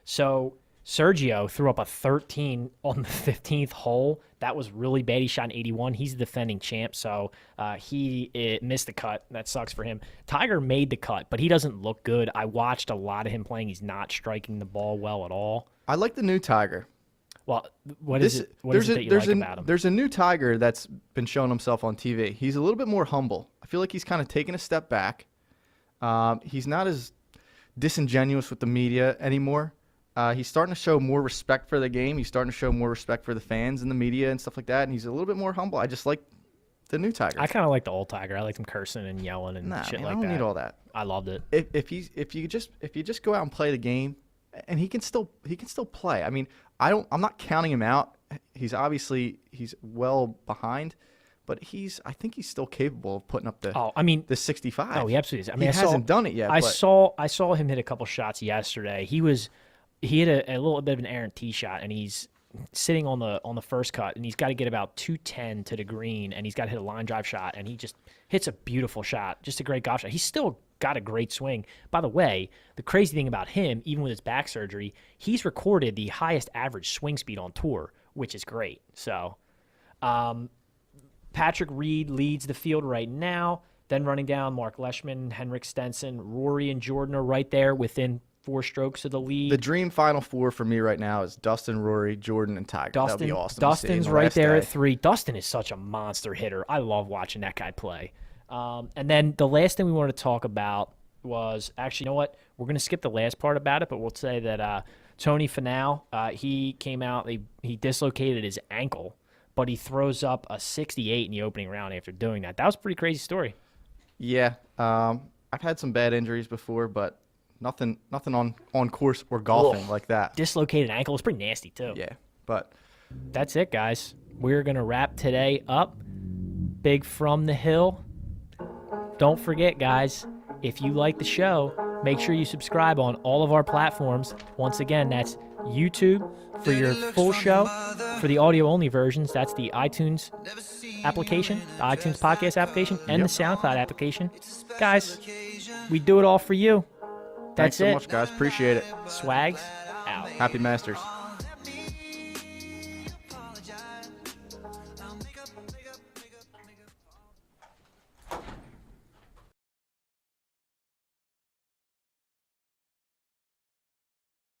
So Sergio threw up a 13 on the 15th hole. That was really bad. He shot an 81. He's the defending champ, so he missed the cut. That sucks for him. Tiger made the cut, but he doesn't look good. I watched a lot of him playing. He's not striking the ball well at all. I like the new Tiger. Well, what is it that you like about him? There's a new Tiger that's been showing himself on TV. He's a little bit more humble. I feel like he's kind of taken a step back. He's not as disingenuous with the media anymore. He's starting to show more respect for the game. He's starting to show more respect for the fans and the media and stuff like that. And he's a little bit more humble. I just like the new Tiger. I kind of like the old Tiger. I liked him cursing and yelling and shit like that. I don't need all that. I loved it. If you just go out and play the game, and he can still play. I mean, I'm not counting him out. He's well behind, but I think he's still capable of putting up the 65. Oh, he absolutely is. I mean, he hasn't done it yet. I saw him hit a couple shots yesterday. He hit a little bit of an errant tee shot, and he's sitting on the first cut, and he's got to get about 210 to the green, and he's got to hit a line drive shot, and he just hits a beautiful shot, just a great golf shot. He's still got a great swing. By the way, the crazy thing about him, even with his back surgery, he's recorded the highest average swing speed on tour, which is great. So, Patrick Reed leads the field right now. Then running down, Mark Leishman, Henrik Stenson, Rory, and Jordan are right there within 4 strokes of the lead. The dream Final Four for me right now is Dustin, Rory, Jordan, and Tiger. That would be awesome. Dustin's right there at 3. Dustin is such a monster hitter. I love watching that guy play. And then the last thing we wanted to talk about was actually, you know what? We're going to skip the last part about it, but we'll say that Tony Finau, he came out, he dislocated his ankle, but he throws up a 68 in the opening round after doing that. That was a pretty crazy story. Yeah. I've had some bad injuries before, but nothing on course or golfing like that. Dislocated ankle was pretty nasty, too. Yeah, but that's it, guys. We're going to wrap today up. Big from the hill. Don't forget, guys, if you like the show, make sure you subscribe on all of our platforms. Once again, that's YouTube for your full show. For the audio-only versions, that's the iTunes application, the iTunes podcast application, and the SoundCloud application. Guys, we do it all for you. Thanks so much, guys. Appreciate it. Swags out. Happy Masters.